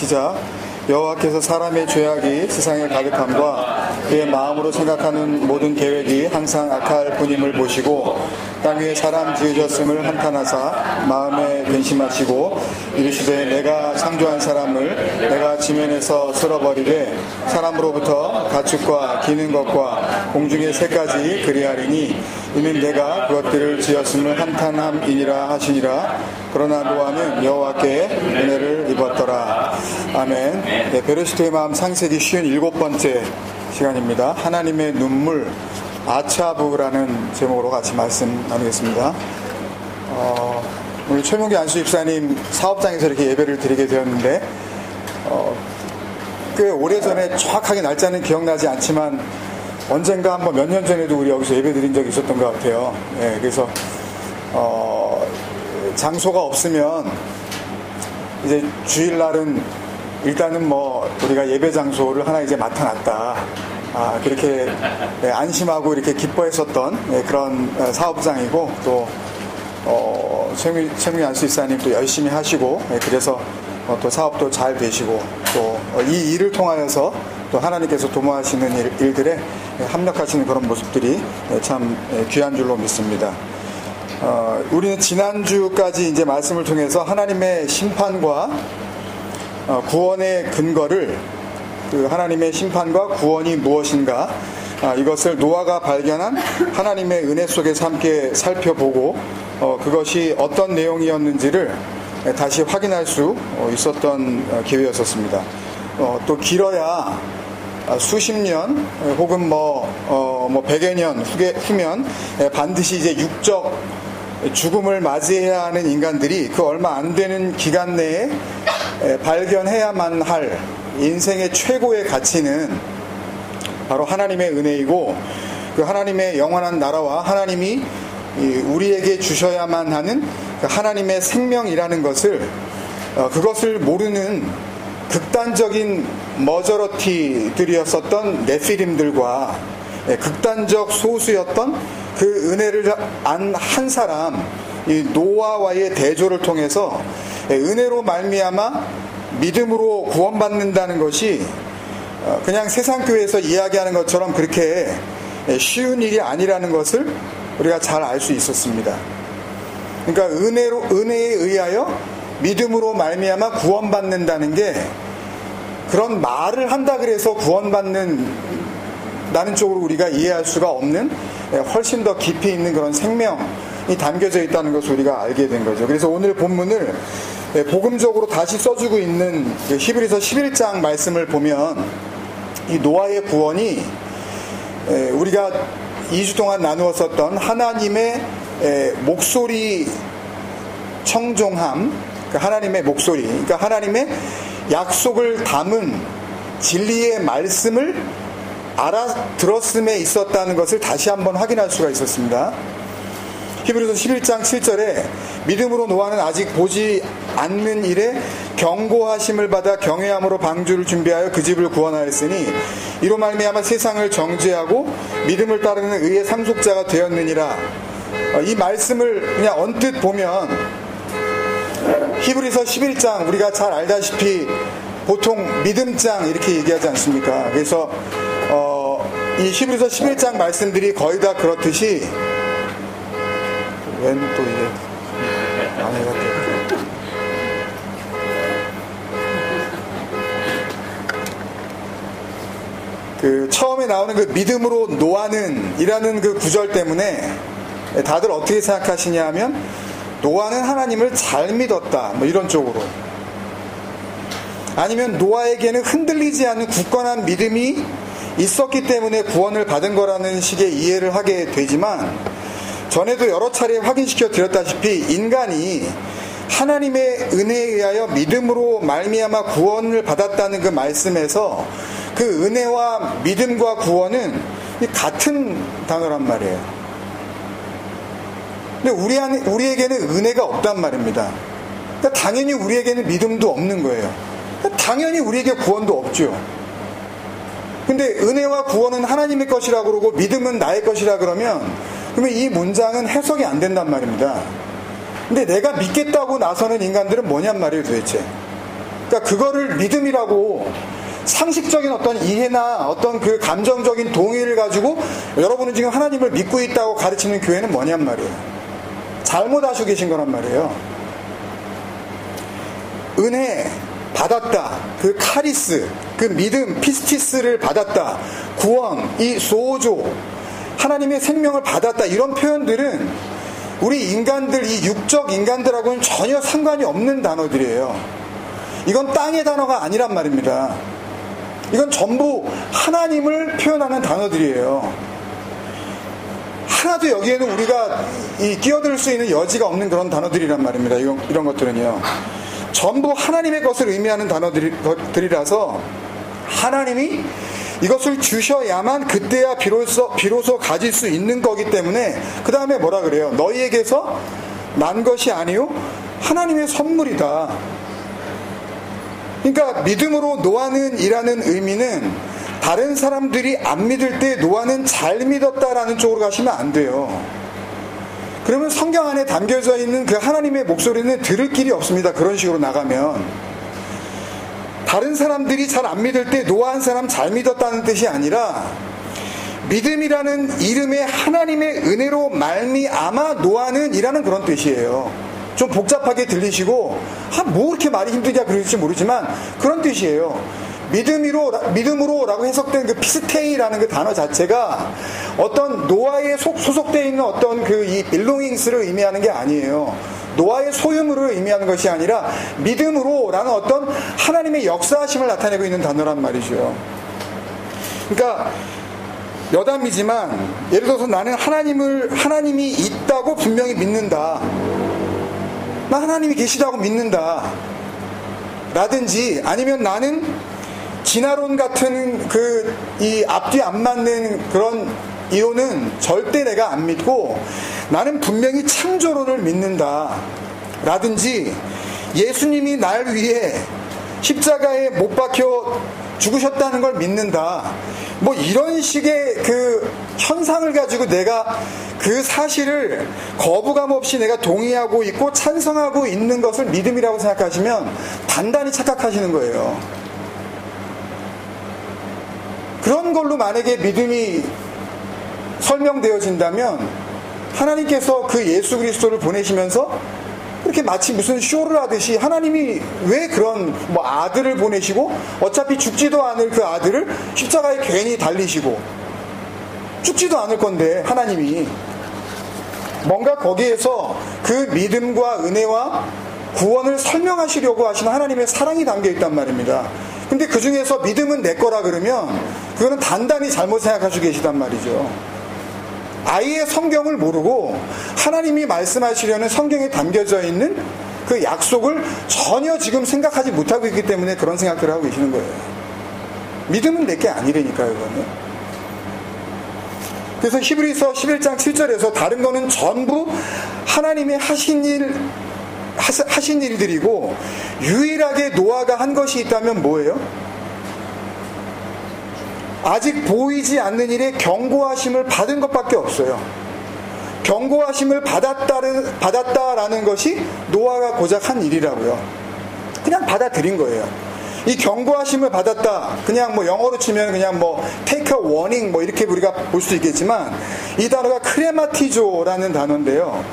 시작. 여호와께서 사람의 죄악이 세상에 가득함과 그의 마음으로 생각하는 모든 계획이 항상 악할 뿐임을 보시고 땅 위에 사람 지으셨음을 한탄하사 마음에 근심하시고 이르시되 내가 창조한 사람을 내가 지면에서 쓸어버리되 사람으로부터 가축과 기는 것과 공중의 새까지 그리하리니 이는 내가 그것들을 지었음을 한탄함이니라 하시니라. 그러나 노아는 여호와께 은혜를 입었더라. 아멘. 네, 베르시토의 마음 창세기 57번째 시간입니다. 하나님의 눈물 아차부라는 제목으로 같이 말씀 나누겠습니다. 오늘 최명기 안수 집사님 사업장에서 이렇게 예배를 드리게 되었는데 꽤 오래전에 정확하게 날짜는 기억나지 않지만 언젠가 한번 몇 년 전에도 우리 여기서 예배 드린 적이 있었던 것 같아요. 네, 그래서 장소가 없으면 이제 주일날은 일단은 뭐 우리가 예배 장소를 하나 이제 맡아놨다. 그렇게 안심하고 이렇게 기뻐했었던 그런 사업장이고 또 최민희 안수집사님 또 열심히 하시고 그래서 또 사업도 잘 되시고 또 이 일을 통하여서 또 하나님께서 도모하시는 일들에 합력하시는 그런 모습들이 참 귀한 줄로 믿습니다. 우리는 지난주까지 이제 말씀을 통해서 하나님의 심판과 구원의 근거를 하나님의 심판과 구원이 무엇인가 이것을 노아가 발견한 하나님의 은혜 속에서 함께 살펴보고 그것이 어떤 내용이었는지를 다시 확인할 수 있었던 기회였었습니다. 또 길어야 수십 년 혹은 뭐 100여 년 후면 반드시 이제 육적 죽음을 맞이해야 하는 인간들이 그 얼마 안 되는 기간 내에 발견해야만 할 인생의 최고의 가치는 바로 하나님의 은혜이고 그 하나님의 영원한 나라와 하나님이 우리에게 주셔야만 하는 그 하나님의 생명이라는 것을 그것을 모르는 극단적인 머저러티들이었었던 네피림들과 극단적 소수였던 그 은혜를 안 한 사람 이 노아와의 대조를 통해서 은혜로 말미암아 믿음으로 구원받는다는 것이 그냥 세상 교회에서 이야기하는 것처럼 그렇게 쉬운 일이 아니라는 것을 우리가 잘 알 수 있었습니다. 그러니까 은혜에 의하여 믿음으로 말미암아 구원받는다는 게 그런 말을 한다 그래서 구원받는 나는 쪽으로 우리가 이해할 수가 없는 훨씬 더 깊이 있는 그런 생명이 담겨져 있다는 것을 우리가 알게 된 거죠. 그래서 오늘 본문을 복음적으로 다시 써주고 있는 히브리서 11장 말씀을 보면 이 노아의 구원이 우리가 2주 동안 나누었었던 하나님의 목소리 청종함, 하나님의 목소리, 그러니까 하나님의 약속을 담은 진리의 말씀을 알아들었음에 있었다는 것을 다시 한번 확인할 수가 있었습니다. 히브리서 11장 7절에 믿음으로 노아는 아직 보지 않는 일에 경고하심을 받아 경외함으로 방주를 준비하여 그 집을 구원하였으니 이로 말미암아 세상을 정죄하고 믿음을 따르는 의의 상속자가 되었느니라. 이 말씀을 그냥 언뜻 보면 히브리서 11장 우리가 잘 알다시피 보통 믿음장 이렇게 얘기하지 않습니까? 그래서 이 히브리서 11장 말씀들이 거의 다 그렇듯이 웬 또 이게 망해가 그 처음에 나오는 그 믿음으로 노아는 이라는 그 구절 때문에 다들 어떻게 생각하시냐 하면 노아는 하나님을 잘 믿었다 뭐 이런 쪽으로, 아니면 노아에게는 흔들리지 않는 굳건한 믿음이 있었기 때문에 구원을 받은 거라는 식의 이해를 하게 되지만, 전에도 여러 차례 확인시켜 드렸다시피 인간이 하나님의 은혜에 의하여 믿음으로 말미암아 구원을 받았다는 그 말씀에서 그 은혜와 믿음과 구원은 같은 단어란 말이에요. 근데 우리에게는 은혜가 없단 말입니다. 그러니까 당연히 우리에게는 믿음도 없는 거예요. 그러니까 당연히 우리에게 구원도 없죠. 근데 은혜와 구원은 하나님의 것이라 그러고 믿음은 나의 것이라 그러면 이 문장은 해석이 안 된단 말입니다. 근데 내가 믿겠다고 나서는 인간들은 뭐냔 말이에요 도대체. 그러니까 그거를 믿음이라고 상식적인 어떤 이해나 어떤 그 감정적인 동의를 가지고 여러분은 지금 하나님을 믿고 있다고 가르치는 교회는 뭐냔 말이에요. 잘못 아시고 계신 거란 말이에요. 은혜 받았다, 그 카리스, 그 믿음, 피스티스를 받았다, 구원, 이 소조, 하나님의 생명을 받았다, 이런 표현들은 우리 인간들, 이 육적 인간들하고는 전혀 상관이 없는 단어들이에요. 이건 땅의 단어가 아니란 말입니다. 이건 전부 하나님을 표현하는 단어들이에요. 하나도 여기에는 우리가 끼어들 수 있는 여지가 없는 그런 단어들이란 말입니다. 이런 것들은요. 전부 하나님의 것을 의미하는 단어들이라서 하나님이 이것을 주셔야만 그때야 비로소 가질 수 있는 거기 때문에 그 다음에 뭐라 그래요? 너희에게서 난 것이 아니요 하나님의 선물이다. 그러니까 믿음으로 노아는 이라는 의미는 다른 사람들이 안 믿을 때 노아는 잘 믿었다라는 쪽으로 가시면 안 돼요. 그러면 성경 안에 담겨져 있는 그 하나님의 목소리는 들을 길이 없습니다. 그런 식으로 나가면. 다른 사람들이 잘 안 믿을 때 노아 한 사람 잘 믿었다는 뜻이 아니라 믿음이라는 이름의 하나님의 은혜로 말미암아 노아는 이라는 그런 뜻이에요. 좀 복잡하게 들리시고 뭐 그렇게 말이 힘들냐 그럴지 모르지만 그런 뜻이에요. 믿음으로라고 해석된 그 피스테이라는 그 단어 자체가 어떤 노아에 소속되어 있는 어떤 그 이 belongings를 의미하는 게 아니에요. 노아의 소유물을 의미하는 것이 아니라 믿음으로라는 어떤 하나님의 역사하심을 나타내고 있는 단어란 말이죠. 그러니까 여담이지만 예를 들어서 나는 하나님이 있다고 분명히 믿는다. 나 하나님이 계시다고 믿는다. 라든지 아니면 나는 진화론 같은 이 앞뒤 안 맞는 그런 이론은 절대 내가 안 믿고 나는 분명히 창조론을 믿는다. 라든지 예수님이 날 위해 십자가에 못 박혀 죽으셨다는 걸 믿는다. 뭐 이런 식의 그 현상을 가지고 내가 그 사실을 거부감 없이 내가 동의하고 있고 찬성하고 있는 것을 믿음이라고 생각하시면 단단히 착각하시는 거예요. 그런 걸로 만약에 믿음이 설명되어진다면 하나님께서 그 예수 그리스도를 보내시면서 그렇게 마치 무슨 쇼를 하듯이 하나님이 왜 그런 아들을 보내시고 어차피 죽지도 않을 그 아들을 십자가에 괜히 달리시고 죽지도 않을 건데 하나님이 뭔가 거기에서 그 믿음과 은혜와 구원을 설명하시려고 하시는 하나님의 사랑이 담겨 있단 말입니다. 근데 그 중에서 믿음은 내 거라 그러면 그거는 단단히 잘못 생각하시고 계시단 말이죠. 아예 성경을 모르고 하나님이 말씀하시려는 성경에 담겨져 있는 그 약속을 전혀 지금 생각하지 못하고 있기 때문에 그런 생각들을 하고 계시는 거예요. 믿음은 내게 아니라니까요, 이거는. 그래서 히브리서 11장 7절에서 다른 거는 전부 하나님의 하신 일들이고 유일하게 노아가 한 것이 있다면 뭐예요? 아직 보이지 않는 일에 경고하심을 받은 것밖에 없어요. 경고하심을 받았다라는 것이 노아가 고작 한 일이라고요. 그냥 받아들인 거예요. 이 경고하심을 받았다. 그냥 영어로 치면 그냥 take a warning 이렇게 우리가 볼 수 있겠지만 이 단어가 크레마티조라는 단어인데요.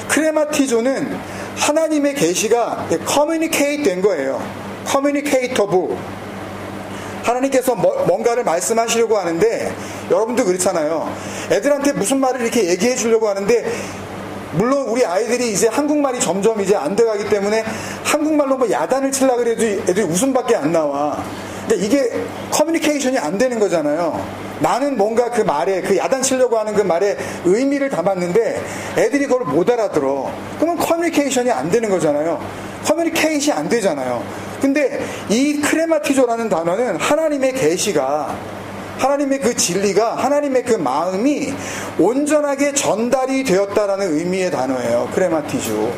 크레마티조는 하나님의 계시가 communicate 된 거예요. communicatable. 하나님께서 뭔가를 말씀하시려고 하는데 여러분도 그렇잖아요. 애들한테 무슨 말을 이렇게 얘기해 주려고 하는데 물론 우리 아이들이 이제 한국말이 점점 이제 안 돼가기 때문에 한국말로 야단을 치려고 해도 애들이 웃음밖에 안 나와. 그러니까 이게 커뮤니케이션이 안 되는 거잖아요. 나는 뭔가 그 말에 그 야단 치려고 하는 그 말에 의미를 담았는데 애들이 그걸 못 알아들어. 그러면 커뮤니케이션이 안 되는 거잖아요. 커뮤니케이션이 안 되잖아요. 근데 이 크레마티조라는 단어는 하나님의 계시가 하나님의 그 진리가 하나님의 그 마음이 온전하게 전달이 되었다라는 의미의 단어예요. 크레마티조.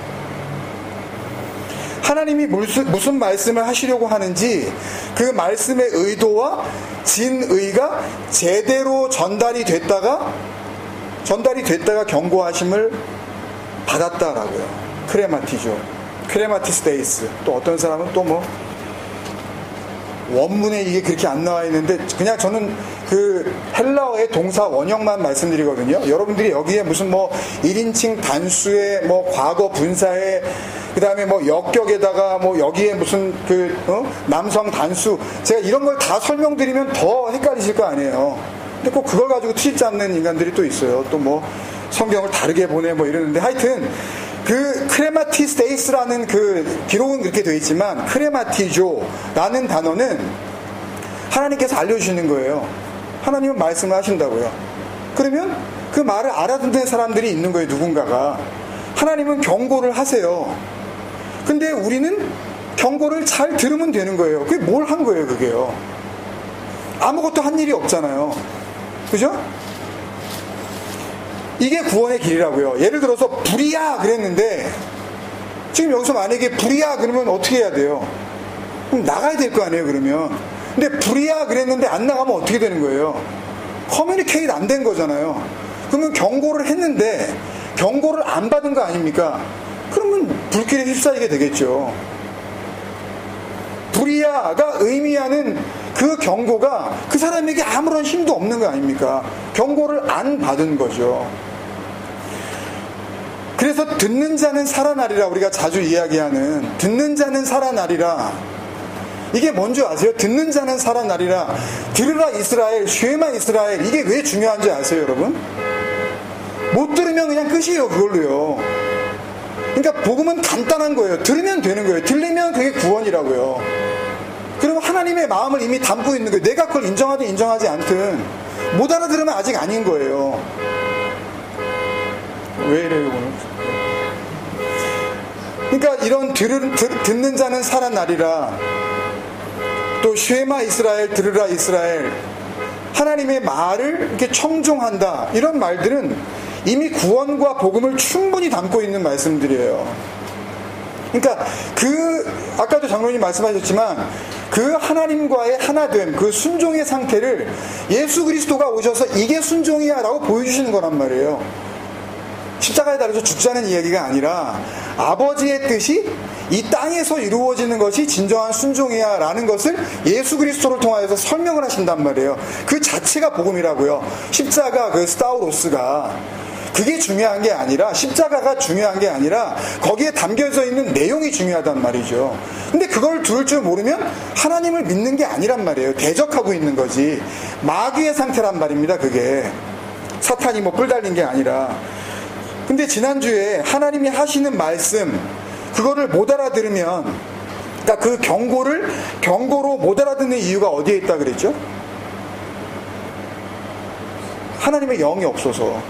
하나님이 무슨 말씀을 하시려고 하는지 그 말씀의 의도와 진의가 제대로 전달이 됐다가 경고하심을 받았다라고요. 크레마티조. 크레마티스 데이스. 또 어떤 사람은 또 원문에 이게 그렇게 안 나와 있는데 그냥 저는 그 헬라어의 동사 원형만 말씀드리거든요. 여러분들이 여기에 무슨 뭐 1인칭 단수에 뭐 과거 분사에 그 다음에 뭐 역격에다가 뭐 여기에 무슨 남성 단수 제가 이런 걸 다 설명드리면 더 헷갈리실 거 아니에요. 근데 꼭 그걸 가지고 트집 잡는 인간들이 또 있어요. 또 뭐 성경을 다르게 보내 뭐 이러는데 하여튼 그 크레마티스테이스라는 그 기록은 그렇게 되어 있지만 크레마티조라는 단어는 하나님께서 알려주시는 거예요. 하나님은 말씀을 하신다고요. 그러면 그 말을 알아듣는 사람들이 있는 거예요. 누군가가. 하나님은 경고를 하세요. 근데 우리는 경고를 잘 들으면 되는 거예요. 그게 뭘 한 거예요, 그게요. 아무것도 한 일이 없잖아요. 그죠? 이게 구원의 길이라고요. 예를 들어서 불이야 그랬는데 지금 여기서 만약에 불이야 그러면 어떻게 해야 돼요? 그럼 나가야 될 거 아니에요, 그러면. 근데 불이야 그랬는데 안 나가면 어떻게 되는 거예요? 커뮤니케이트 안 된 거잖아요. 그러면 경고를 했는데 경고를 안 받은 거 아닙니까? 그러면 불길에 휩싸이게 되겠죠. 불이야가 의미하는 그 경고가 그 사람에게 아무런 힘도 없는 거 아닙니까? 경고를 안 받은 거죠. 그래서 듣는 자는 살아나리라 우리가 자주 이야기하는 듣는 자는 살아나리라. 이게 뭔지 아세요? 듣는 자는 살아나리라. 들으라 이스라엘, 쉐마 이스라엘. 이게 왜 중요한지 아세요, 여러분? 못 들으면 그냥 끝이에요, 그걸로요. 그러니까 복음은 간단한 거예요. 들으면 되는 거예요. 들리면 그게 구원이라고요. 그리고 하나님의 마음을 이미 담고 있는 거예요. 내가 그걸 인정하든 인정하지 않든 못 알아들으면 아직 아닌 거예요. 왜 이래요, 오늘? 그러니까 이런 듣는 자는 살아나리라. 또 쉐마 이스라엘, 들으라 이스라엘. 하나님의 말을 이렇게 청종한다. 이런 말들은 이미 구원과 복음을 충분히 담고 있는 말씀들이에요. 그러니까 아까도 장로님 말씀하셨지만 그 하나님과의 하나됨, 그 순종의 상태를 예수 그리스도가 오셔서 이게 순종이야 라고 보여주시는 거란 말이에요. 십자가에 달려서 죽자는 이야기가 아니라 아버지의 뜻이 이 땅에서 이루어지는 것이 진정한 순종이야 라는 것을 예수 그리스도를 통하여서 설명을 하신단 말이에요. 그 자체가 복음이라고요. 십자가 그 스타우로스가 그게 중요한 게 아니라 십자가가 중요한 게 아니라 거기에 담겨져 있는 내용이 중요하단 말이죠. 근데 그걸 들을 줄 모르면 하나님을 믿는 게 아니란 말이에요. 대적하고 있는 거지. 마귀의 상태란 말입니다. 그게 사탄이 뭐 뿔달린 게 아니라. 근데 지난주에 하나님이 하시는 말씀 그거를 못 알아들으면 그러니까 그 경고로 못 알아듣는 이유가 어디에 있다 그랬죠? 하나님의 영이 없어서.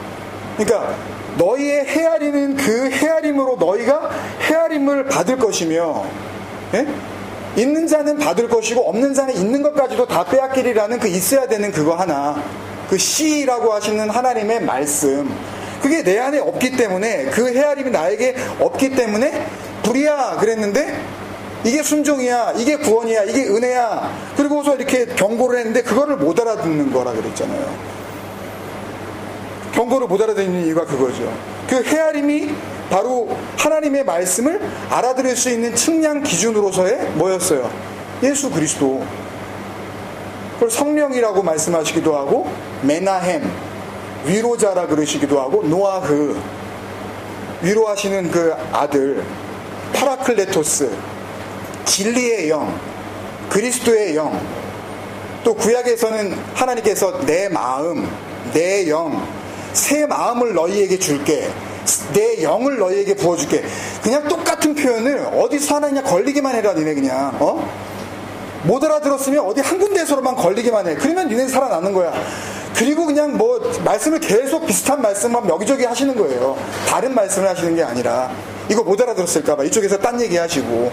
그러니까 너희의 헤아리는 그 헤아림으로 너희가 헤아림을 받을 것이며 예? 있는 자는 받을 것이고 없는 자는 있는 것까지도 다 빼앗기리라는 그 있어야 되는 그거 하나 그 씨라고 하시는 하나님의 말씀 그게 내 안에 없기 때문에 그 헤아림이 나에게 없기 때문에 불이야 그랬는데 이게 순종이야 이게 구원이야 이게 은혜야 그리고서 이렇게 경고를 했는데 그거를 못 알아듣는 거라 그랬잖아요. 경고를 못 알아듣는 이유가 그거죠. 그 헤아림이 바로 하나님의 말씀을 알아들을 수 있는 측량 기준으로서의 뭐였어요? 예수 그리스도. 그걸 성령이라고 말씀하시기도 하고 메나햄 위로자라 그러시기도 하고 노아흐 위로하시는 그 아들 파라클레토스 진리의 영 그리스도의 영 또 구약에서는 하나님께서 내 마음 내 영 새 마음을 너희에게 줄게 내 영을 너희에게 부어줄게 그냥 똑같은 표현을 어디서 하나 그냥 걸리기만 해라 니네 그냥 못 알아들었으면 어디 한 군데에서만 걸리기만 해 그러면 니네 살아나는 거야. 그리고 그냥 뭐 말씀을 계속 비슷한 말씀만 여기저기 하시는 거예요. 다른 말씀을 하시는 게 아니라 이거 못 알아들었을까봐 이쪽에서 딴 얘기 하시고.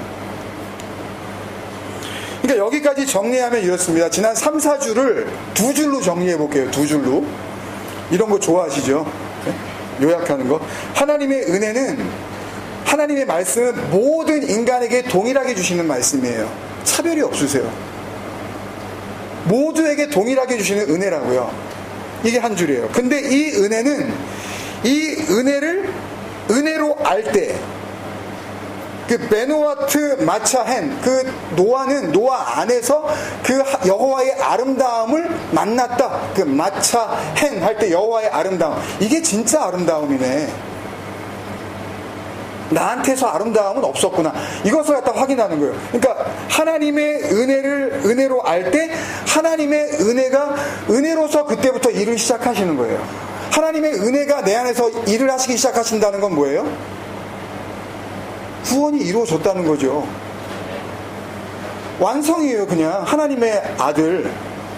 그러니까 여기까지 정리하면 이렇습니다. 지난 3, 4주를 두 줄로 정리해 볼게요. 두 줄로. 이런 거 좋아하시죠? 요약하는 거. 하나님의 은혜는 하나님의 말씀은 모든 인간에게 동일하게 주시는 말씀이에요. 차별이 없으세요. 모두에게 동일하게 주시는 은혜라고요. 이게 한 줄이에요. 근데 이 은혜는 이 은혜를 은혜로 알 때 그 베누아트 마차헨, 그 노아는 노아 안에서 그 여호와의 아름다움을 만났다. 그 마차헨 할 때 여호와의 아름다움. 이게 진짜 아름다움이네. 나한테서 아름다움은 없었구나. 이것을 갖다 확인하는 거예요. 그러니까 하나님의 은혜로 알 때 하나님의 은혜가 은혜로서 그때부터 일을 시작하시는 거예요. 하나님의 은혜가 내 안에서 일을 하시기 시작하신다는 건 뭐예요? 구원이 이루어졌다는 거죠. 완성이에요. 그냥 하나님의 아들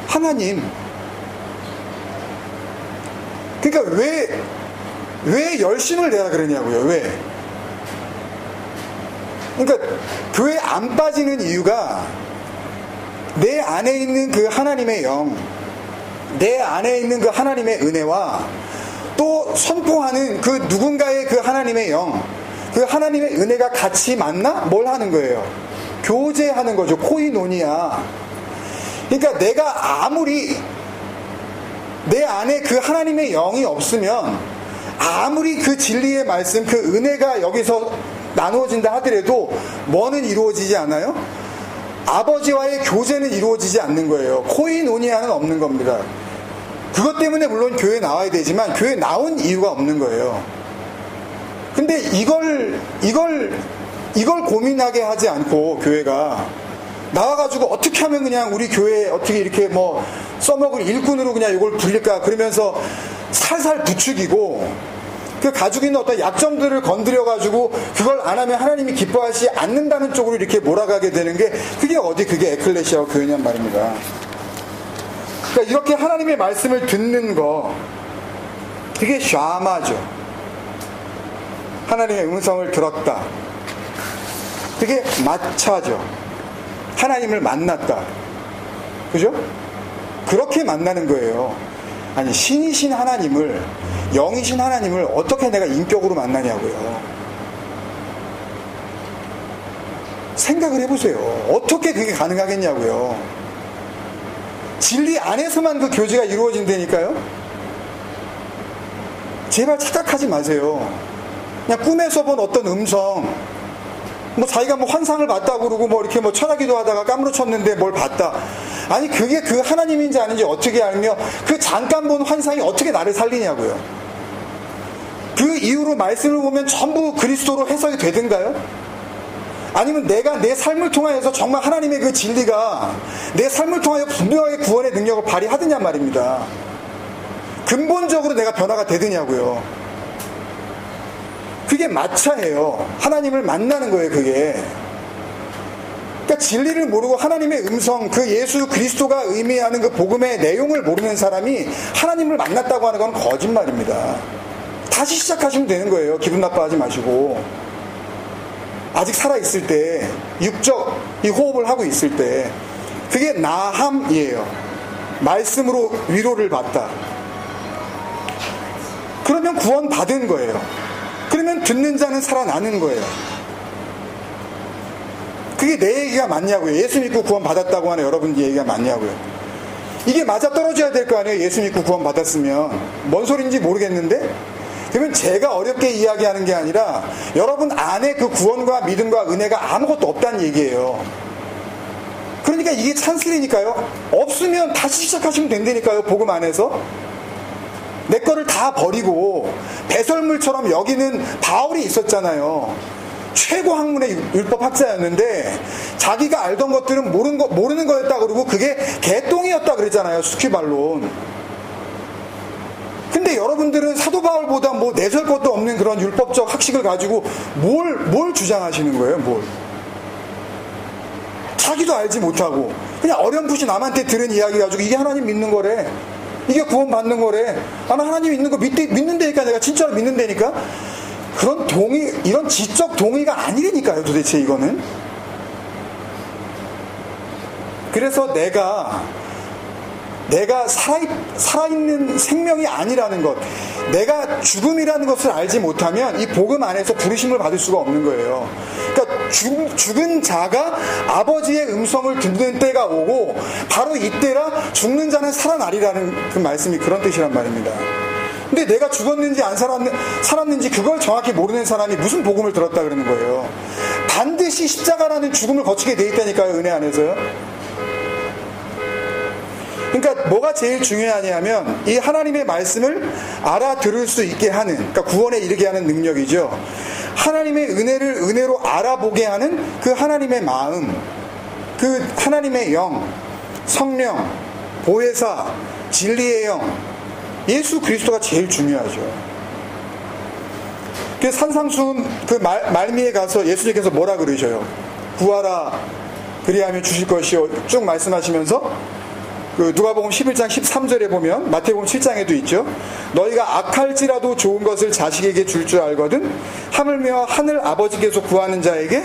하나님. 그러니까 왜 열심을 내라 그러냐고요. 왜? 그러니까 교회 안 빠지는 이유가 내 안에 있는 그 하나님의 영, 내 안에 있는 그 하나님의 은혜와 또 선포하는 그 누군가의 그 하나님의 영, 그 하나님의 은혜가 같이 만나 뭘 하는 거예요? 교제하는 거죠. 코이노니아. 그러니까 내가 아무리 내 안에 그 하나님의 영이 없으면 아무리 그 진리의 말씀, 그 은혜가 여기서 나누어진다 하더라도 뭐는 이루어지지 않아요? 아버지와의 교제는 이루어지지 않는 거예요. 코이노니아는 없는 겁니다. 그것 때문에 물론 교회에 나와야 되지만 교회에 나온 이유가 없는 거예요. 근데 이걸 고민하게 하지 않고 교회가 나와가지고 어떻게 하면 그냥 우리 교회에 어떻게 이렇게 뭐 써먹을 일꾼으로 그냥 이걸 불릴까 그러면서 살살 부추기고 그 가지고 있는 어떤 약점들을 건드려가지고 그걸 안 하면 하나님이 기뻐하지 않는다는 쪽으로 이렇게 몰아가게 되는 게 그게 에클레시아와 교회냔 말입니다. 그러니까 이렇게 하나님의 말씀을 듣는 거 그게 샤마죠. 하나님의 음성을 들었다. 그게 마차죠. 하나님을 만났다. 그죠? 그렇게 만나는 거예요. 아니 신이신 하나님을 영이신 하나님을 어떻게 내가 인격으로 만나냐고요. 생각을 해보세요. 어떻게 그게 가능하겠냐고요. 진리 안에서만 그 교제가 이루어진다니까요. 제발 착각하지 마세요. 그냥 꿈에서 본 어떤 음성, 뭐 자기가 뭐 환상을 봤다고 그러고 뭐 이렇게 뭐 철학기도 하다가 까무러쳤는데 뭘 봤다. 아니 그게 그 하나님인지 아닌지 어떻게 알며 그 잠깐 본 환상이 어떻게 나를 살리냐고요. 그 이후로 말씀을 보면 전부 그리스도로 해석이 되든가요? 아니면 내가 내 삶을 통하여서 정말 하나님의 그 진리가 내 삶을 통하여 분명하게 구원의 능력을 발휘하느냐 말입니다. 근본적으로 내가 변화가 되느냐고요. 그게 마차예요. 하나님을 만나는 거예요. 그게. 그러니까 진리를 모르고 하나님의 음성, 그 예수 그리스도가 의미하는 그 복음의 내용을 모르는 사람이 하나님을 만났다고 하는 건 거짓말입니다. 다시 시작하시면 되는 거예요. 기분 나빠하지 마시고. 아직 살아있을 때, 육적 이 호흡을 하고 있을 때, 그게 나함이에요. 말씀으로 위로를 받다. 그러면 구원 받은 거예요. 그러면 듣는 자는 살아나는 거예요. 그게 내 얘기가 맞냐고요. 예수 믿고 구원 받았다고 하는 여러분 얘기가 맞냐고요. 이게 맞아 떨어져야 될 거 아니에요. 예수 믿고 구원 받았으면. 뭔 소리인지 모르겠는데 그러면 제가 어렵게 이야기하는 게 아니라 여러분 안에 그 구원과 믿음과 은혜가 아무것도 없다는 얘기예요. 그러니까 이게 찬스리니까요. 없으면 다시 시작하시면 된다니까요. 복음 안에서. 내 거를 다 버리고 배설물처럼 여기는 바울이 있었잖아요. 최고 학문의 율법학자였는데 자기가 알던 것들은 모르는 거였다 그러고 그게 개똥이었다 그랬잖아요. 스퀴발론. 근데 여러분들은 사도 바울보다 뭐 내설 것도 없는 그런 율법적 학식을 가지고 뭘 주장하시는 거예요? 뭘? 자기도 알지 못하고 그냥 어렴풋이 남한테 들은 이야기 가지고 이게 하나님 믿는 거래. 이게 구원 받는 거래. 아, 나 하나님 믿는 거 믿는다니까. 내가 진짜로 믿는다니까. 그런 이런 지적 동의가 아니라니까요. 도대체 이거는. 그래서 내가 살아있는 생명이 아니라는 것, 내가 죽음이라는 것을 알지 못하면 이 복음 안에서 부르심을 받을 수가 없는 거예요. 그러니까 죽은 자가 아버지의 음성을 듣는 때가 오고 바로 이때라 죽는 자는 살아나리라는 그 말씀이 그런 뜻이란 말입니다. 근데 내가 죽었는지 안 살았는지 그걸 정확히 모르는 사람이 무슨 복음을 들었다 그러는 거예요. 반드시 십자가라는 죽음을 거치게 돼 있다니까요, 은혜 안에서요. 그러니까 뭐가 제일 중요하냐면 이 하나님의 말씀을 알아들을 수 있게 하는, 그러니까 구원에 이르게 하는 능력이죠. 하나님의 은혜를 은혜로 알아보게 하는 그 하나님의 마음, 그 하나님의 영, 성령, 보혜사, 진리의 영, 예수 그리스도가 제일 중요하죠. 그 산상수훈 그 말미에 가서 예수님께서 뭐라 그러셔요? 구하라 그리하면 주실 것이요 쭉 말씀하시면서 그 누가복음 11장 13절에 보면, 마태복음 7장에도 있죠. 너희가 악할지라도 좋은 것을 자식에게 줄 줄 알거든 하물며 하늘 아버지께서 구하는 자에게,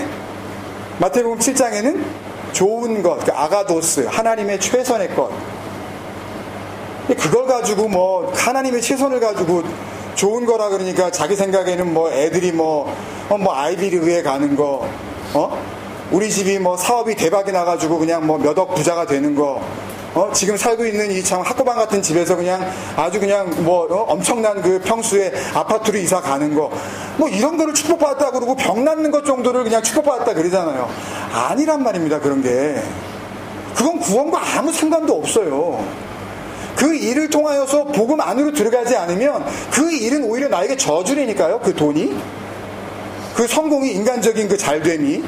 마태복음 7장에는 좋은 것, 그 아가도스, 하나님의 최선의 것, 그걸 가지고 뭐 하나님의 최선을 가지고 좋은 거라 그러니까 자기 생각에는 뭐 애들이 뭐 아이비리그에 가는 거, 우리 집이 뭐 사업이 대박이 나가지고 그냥 뭐 몇 억 부자가 되는 거, 지금 살고 있는 이 참 학고방 같은 집에서 그냥 아주 그냥 뭐 엄청난 그 평수의 아파트로 이사 가는 거, 뭐 이런 거를 축복받았다 그러고 병 낫는 것 정도를 그냥 축복받았다 그러잖아요. 아니란 말입니다. 그런 게 그건 구원과 아무 상관도 없어요. 그 일을 통하여서 복음 안으로 들어가지 않으면 그 일은 오히려 나에게 저주라니까요. 그 돈이, 그 성공이, 인간적인 그 잘됨이,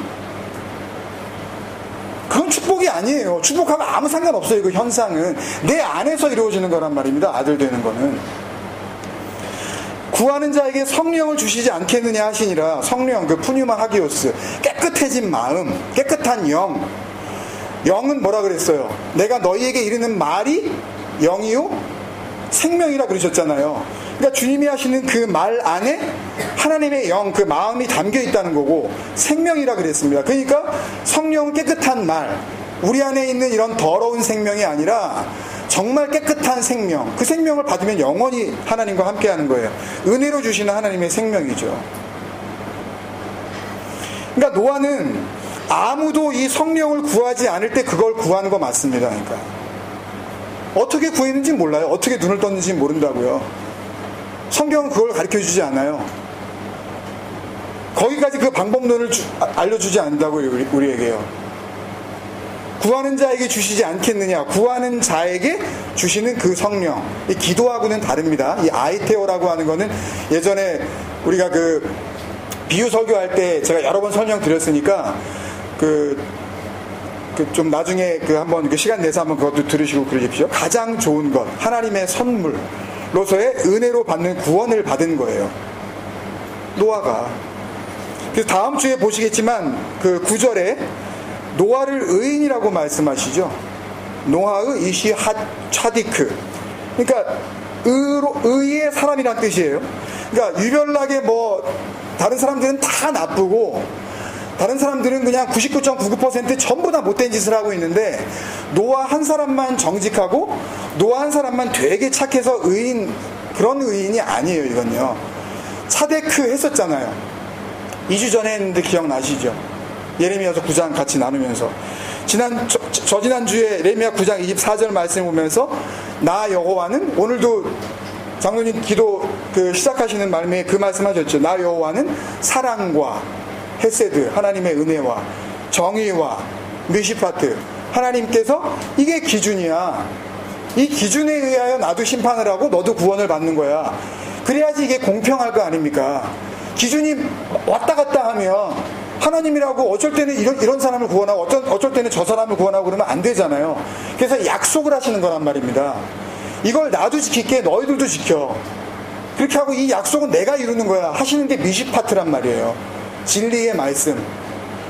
그건 축복이 아니에요. 축복하고 아무 상관없어요. 그 현상은 내 안에서 이루어지는 거란 말입니다. 아들 되는 거는. 구하는 자에게 성령을 주시지 않겠느냐 하시니라. 성령, 그 푸뉴마 하기오스, 깨끗해진 마음, 깨끗한 영. 영은 뭐라 그랬어요? 내가 너희에게 이르는 말이 영이요 생명이라 그러셨잖아요. 그러니까 주님이 하시는 그 말 안에 하나님의 영, 그 마음이 담겨 있다는 거고 생명이라 그랬습니다. 그러니까 성령은 깨끗한 말, 우리 안에 있는 이런 더러운 생명이 아니라 정말 깨끗한 생명, 그 생명을 받으면 영원히 하나님과 함께하는 거예요. 은혜로 주시는 하나님의 생명이죠. 그러니까 노아는 아무도 이 성령을 구하지 않을 때 그걸 구하는 거 맞습니다. 그러니까 어떻게 구했는지 몰라요. 어떻게 눈을 떴는지 모른다고요. 성경은 그걸 가르쳐주지 않아요. 거기까지 그 방법론을 알려주지 않는다고요. 우리에게요. 구하는 자에게 주시지 않겠느냐. 구하는 자에게 주시는 그 성령. 이 기도하고는 다릅니다. 이 아이테오라고 하는 거는 예전에 우리가 그 비유 설교할 때 제가 여러 번 설명드렸으니까 좀 나중에 한번 시간 내서 한번 그것도 들으시고 그러십시오. 가장 좋은 것, 하나님의 선물로서의 은혜로 받는 구원을 받은 거예요. 노아가. 그래서 다음 주에 보시겠지만 그 9절에 노아를 의인이라고 말씀하시죠. 노아의 이시 차디크. 그러니까 의의 사람이란 뜻이에요. 그러니까 유별나게 뭐 다른 사람들은 다 나쁘고 다른 사람들은 그냥 99.99% 전부 다 못된 짓을 하고 있는데 노아 한 사람만 정직하고 노아 한 사람만 되게 착해서 의인, 그런 의인이 아니에요. 이건요. 차데크 했었잖아요. 2주 전에 했는데 기억나시죠? 예레미야서 9장 같이 나누면서 저지난주에 예레미야 9장 24절 말씀 보면서 나 여호와는, 오늘도 장로님 기도 시작하시는 말씀에 그 말씀하셨죠. 나 여호와는 사랑과 헤세드, 하나님의 은혜와 정의와 미시파트, 하나님께서 이게 기준이야. 이 기준에 의하여 나도 심판을 하고 너도 구원을 받는 거야. 그래야지 이게 공평할 거 아닙니까? 기준이 왔다 갔다 하면 하나님이라고 어쩔 때는 이런 사람을 구원하고 어쩔 때는 저 사람을 구원하고 그러면 안 되잖아요. 그래서 약속을 하시는 거란 말입니다. 이걸 나도 지킬게, 너희들도 지켜. 그렇게 하고 이 약속은 내가 이루는 거야 하시는 게 미시파트란 말이에요. 진리의 말씀,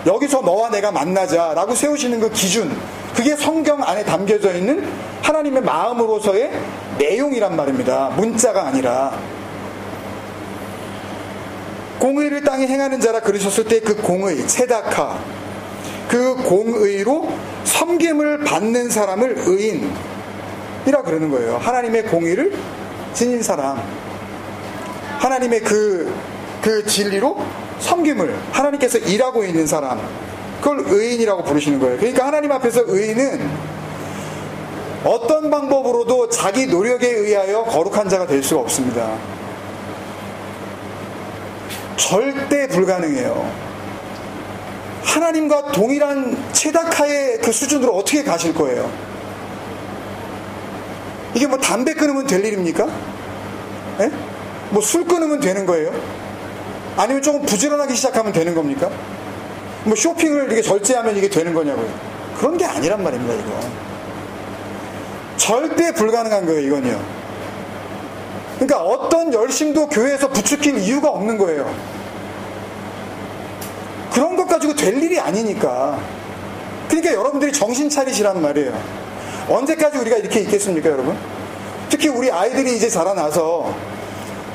여기서 너와 내가 만나자라고 세우시는 그 기준, 그게 성경 안에 담겨져 있는 하나님의 마음으로서의 내용이란 말입니다. 문자가 아니라. 공의를 땅에 행하는 자라 그러셨을 때 그 공의, 체다카, 그 공의로 섬김을 받는 사람을 의인이라 그러는 거예요. 하나님의 공의를 지닌 사람, 하나님의 그 진리로 섬김을 하나님께서 일하고 있는 사람, 그걸 의인이라고 부르시는 거예요. 그러니까 하나님 앞에서 의인은 어떤 방법으로도 자기 노력에 의하여 거룩한 자가 될 수가 없습니다. 절대 불가능해요. 하나님과 동일한 최다카의 그 수준으로 어떻게 가실 거예요? 이게 뭐 담배 끊으면 될 일입니까? 예? 뭐 술 끊으면 되는 거예요? 아니면 조금 부지런하기 시작하면 되는 겁니까? 뭐 쇼핑을 이렇게 절제하면 이게 되는 거냐고요? 그런 게 아니란 말입니다, 이거. 절대 불가능한 거예요, 이건요. 그러니까 어떤 열심도 교회에서 부추길 이유가 없는 거예요. 그런 것 가지고 될 일이 아니니까. 그러니까 여러분들이 정신 차리시란 말이에요. 언제까지 우리가 이렇게 있겠습니까, 여러분? 특히 우리 아이들이 이제 자라나서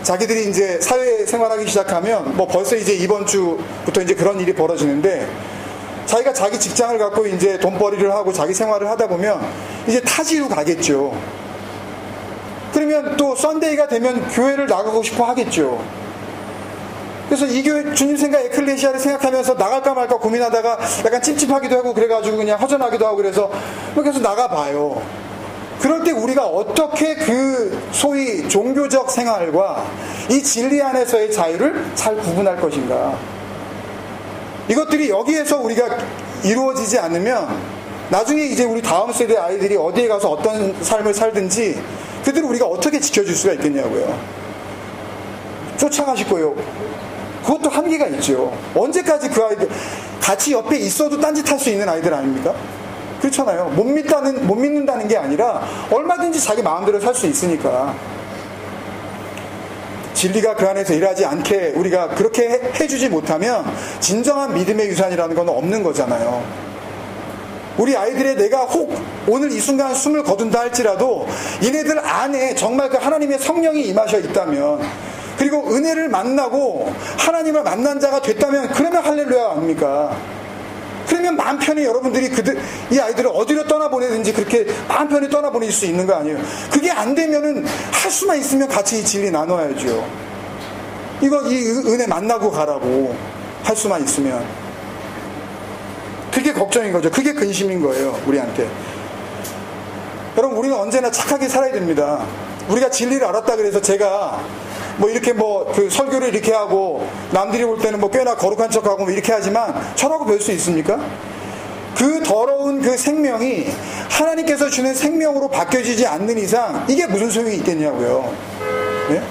자기들이 이제 사회생활하기 시작하면 뭐 벌써 이제 이번 주부터 이제 그런 일이 벌어지는데, 자기가 자기 직장을 갖고 이제 돈벌이를 하고 자기 생활을 하다 보면 이제 타지로 가겠죠. 그러면 또 썬데이가 되면 교회를 나가고 싶어 하겠죠. 그래서 이 교회 주님 생각 에클레시아를 생각하면서 나갈까 말까 고민하다가 약간 찝찝하기도 하고 그래가지고 그냥 허전하기도 하고 그래서 나가봐요. 그럴 때 우리가 어떻게 그 소위 종교적 생활과 이 진리 안에서의 자유를 잘 구분할 것인가. 이것들이 여기에서 우리가 이루어지지 않으면 나중에 이제 우리 다음 세대 아이들이 어디에 가서 어떤 삶을 살든지 그들을 우리가 어떻게 지켜줄 수가 있겠냐고요. 쫓아가실 거예요. 그것도 한계가 있죠. 언제까지 그 아이들 같이 옆에 있어도 딴짓할 수 있는 아이들 아닙니까? 그렇잖아요. 못 믿는다는 게 아니라 얼마든지 자기 마음대로 살 수 있으니까. 진리가 그 안에서 일하지 않게 우리가 그렇게 해주지 못하면 진정한 믿음의 유산이라는 건 없는 거잖아요. 우리 아이들의 내가 혹 오늘 이 순간 숨을 거둔다 할지라도 이네들 안에 정말 그 하나님의 성령이 임하셔 있다면, 그리고 은혜를 만나고 하나님을 만난 자가 됐다면, 그러면 할렐루야 아닙니까? 그러면 마음 편히 여러분들이 이 아이들을 어디로 떠나보내든지 그렇게 마음 편히 떠나보낼 수 있는 거 아니에요. 그게 안 되면은 할 수만 있으면 같이 이 진리 나눠야죠. 이 은혜 만나고 가라고 할 수만 있으면. 그게 걱정인 거죠. 그게 근심인 거예요, 우리한테. 여러분, 우리는 언제나 착하게 살아야 됩니다. 우리가 진리를 알았다 그래서 제가 뭐 이렇게 그 설교를 이렇게 하고 남들이 볼 때는 뭐 꽤나 거룩한 척하고 뭐 이렇게 하지만 저라고 볼 수 있습니까? 그 더러운 그 생명이 하나님께서 주는 생명으로 바뀌어지지 않는 이상 이게 무슨 소용이 있겠냐고요. 네?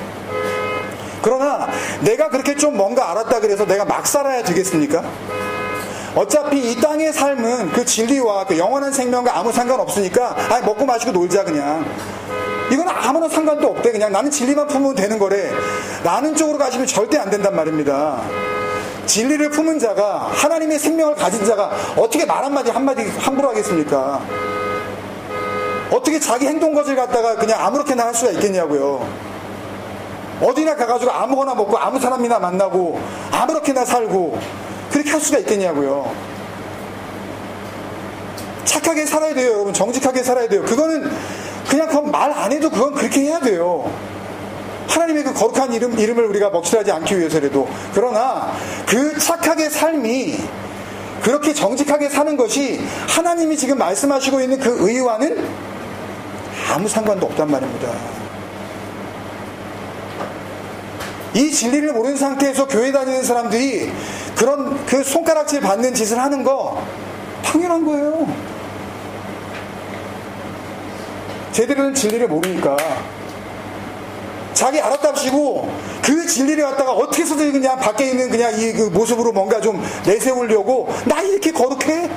그러나 내가 그렇게 좀 뭔가 알았다 그래서 내가 막 살아야 되겠습니까? 어차피 이 땅의 삶은 그 진리와 그 영원한 생명과 아무 상관없으니까 먹고 마시고 놀자 그냥. 이건 아무런 상관도 없대. 그냥 나는 진리만 품으면 되는 거래. 라는 쪽으로 가시면 절대 안 된단 말입니다. 진리를 품은 자가, 하나님의 생명을 가진 자가 어떻게 말 한마디 함부로 하겠습니까? 어떻게 자기 행동 것을 갖다가 그냥 아무렇게나 할 수가 있겠냐고요. 어디나 가가지고 아무거나 먹고 아무 사람이나 만나고 아무렇게나 살고 그렇게 할 수가 있겠냐고요. 착하게 살아야 돼요, 여러분. 정직하게 살아야 돼요. 그거는 그냥 그건 말 안 해도 그건 그렇게 해야 돼요. 하나님의 그 거룩한 이름을 우리가 먹칠하지 않기 위해서라도. 그러나 그 착하게 삶이 그렇게 정직하게 사는 것이 하나님이 지금 말씀하시고 있는 그 의와는 아무 상관도 없단 말입니다. 이 진리를 모르는 상태에서 교회 다니는 사람들이 그런 그 손가락질 받는 짓을 하는 거 당연한 거예요. 제대로 된 진리를 모르니까 자기 알았답시고 그 진리를 갖다가 어떻게 해서든 그냥 밖에 있는 그냥 그 모습으로 뭔가 좀 내세우려고, 나 이렇게 거룩해?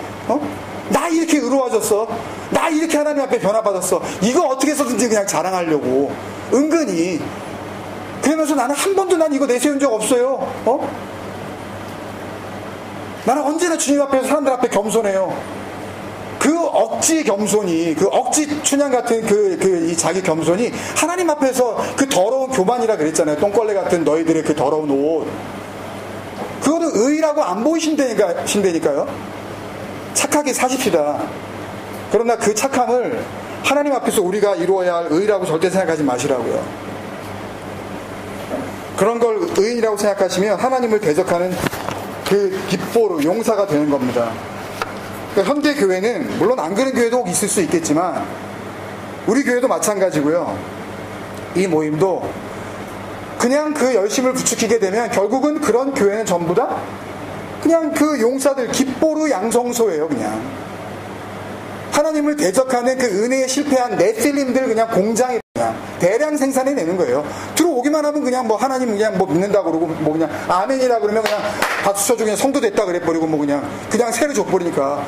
나 이렇게 의로워졌어? 나 이렇게 하나님 앞에 변화받았어? 이거 어떻게 해서든지 그냥 자랑하려고 은근히. 그러면서 나는 한 번도 난 이거 내세운 적 없어요. 나는 언제나 주님 앞에서 사람들 앞에 겸손해요. 그 억지 겸손이, 그 억지 춘향 같은 이 자기 겸손이 하나님 앞에서 그 더러운 교만이라 그랬잖아요. 똥걸레 같은 너희들의 그 더러운 옷. 그거는 의라고 안 보이신다니까요. 착하게 사십시다. 그러나 그 착함을 하나님 앞에서 우리가 이루어야 할 의라고 절대 생각하지 마시라고요. 그런 걸 의인이라고 생각하시면 하나님을 대적하는 그 깃보로 용사가 되는 겁니다. 그러니까 현대 교회는 물론 안 그런 교회도 있을 수 있겠지만 우리 교회도 마찬가지고요. 이 모임도 그냥 그 열심을 부추기게 되면 결국은 그런 교회는 전부 다 그냥 그 용사들 깃보르 양성소예요. 그냥 하나님을 대적하는 그 은혜에 실패한 네필림들 그냥 공장에 그냥 대량 생산해내는 거예요. 들어오기만 하면 그냥 뭐 하나님 그냥 뭐 믿는다 그러고 뭐 그냥 아멘이라 그러면 그냥 박수 쳐주고 그냥 성도 됐다 그래버리고 뭐 그냥 세례 줘버리니까.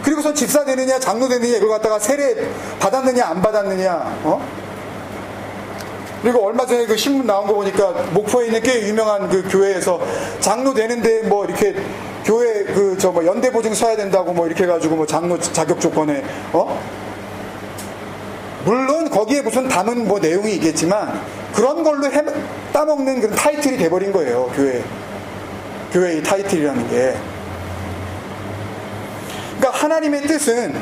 그리고선 집사 되느냐 장로 되느냐 이걸 갖다가 세례 받았느냐 안 받았느냐. 그리고 얼마 전에 그 신문 나온 거 보니까 목포에 있는 꽤 유명한 그 교회에서 장로 되는데 뭐 이렇게 교회 그 저 뭐 연대 보증 써야 된다고 뭐 이렇게 해가지고 뭐 장로 자격 조건에 물론 거기에 무슨 담은 뭐 내용이 있겠지만 그런 걸로 따먹는 그런 타이틀이 돼버린 거예요. 교회의 타이틀이라는 게. 그러니까 하나님의 뜻은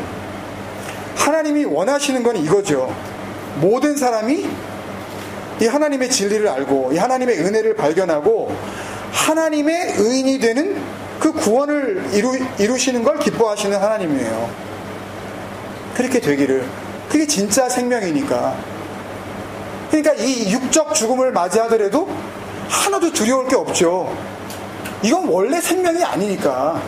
하나님이 원하시는 건 이거죠. 모든 사람이 이 하나님의 진리를 알고 이 하나님의 은혜를 발견하고 하나님의 의인이 되는 그 구원을 이루시는 걸 기뻐하시는 하나님이에요. 그렇게 되기를. 그게 진짜 생명이니까. 그러니까 이 육적 죽음을 맞이하더라도 하나도 두려울 게 없죠. 이건 원래 생명이 아니니까.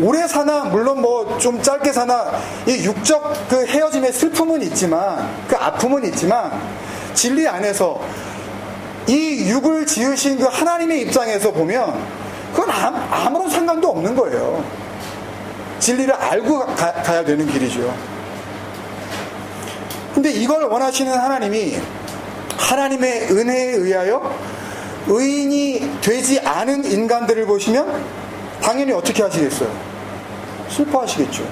오래 사나 물론 뭐 좀 짧게 사나 이 육적 그 헤어짐의 슬픔은 있지만 그 아픔은 있지만 진리 안에서 이 육을 지으신 그 하나님의 입장에서 보면 그건 아무런 상관도 없는 거예요. 진리를 알고 가야 되는 길이죠. 근데 이걸 원하시는 하나님이 하나님의 은혜에 의하여 의인이 되지 않은 인간들을 보시면 당연히 어떻게 하시겠어요? 슬퍼하시겠죠.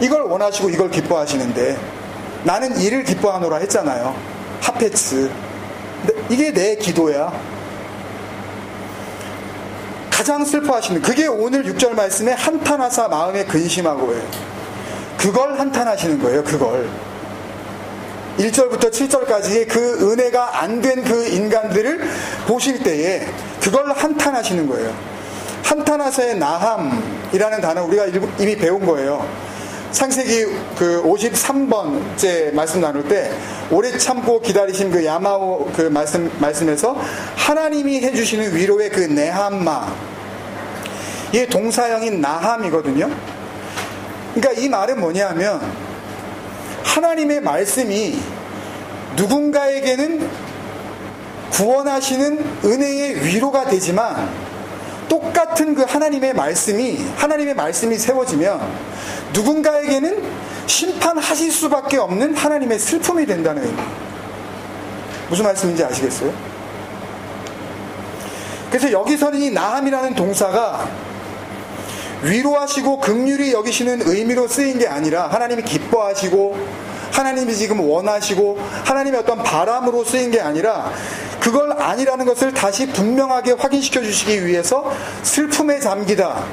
이걸 원하시고 이걸 기뻐하시는데 나는 이를 기뻐하노라 했잖아요. 하페츠. 이게 내 기도야. 가장 슬퍼하시는 그게 오늘 6절 말씀에 한탄하사 마음에 근심하고예요. 그걸 한탄하시는 거예요. 그걸 1절부터 7절까지의 그 은혜가 안 된 그 인간들을 보실 때에 그걸 한탄하시는 거예요. 한탄하사의 나함이라는 단어 우리가 이미 배운 거예요. 창세기 그 53번째 말씀 나눌 때 오래 참고 기다리신 그 야마오 그 말씀에서 하나님이 해주시는 위로의 그 네함마 이게 동사형인 나함이거든요. 그러니까 이 말은 뭐냐면 하나님의 말씀이 누군가에게는 구원하시는 은혜의 위로가 되지만 똑같은 그 하나님의 말씀이 세워지면 누군가에게는 심판하실 수밖에 없는 하나님의 슬픔이 된다는 의미. 무슨 말씀인지 아시겠어요? 그래서 여기서는 이 나함이라는 동사가 위로하시고 긍휼히 여기시는 의미로 쓰인 게 아니라 하나님이 기뻐하시고 하나님이 지금 원하시고 하나님의 어떤 바람으로 쓰인 게 아니라 그걸 아니라는 것을 다시 분명하게 확인시켜 주시기 위해서 슬픔에 잠기다,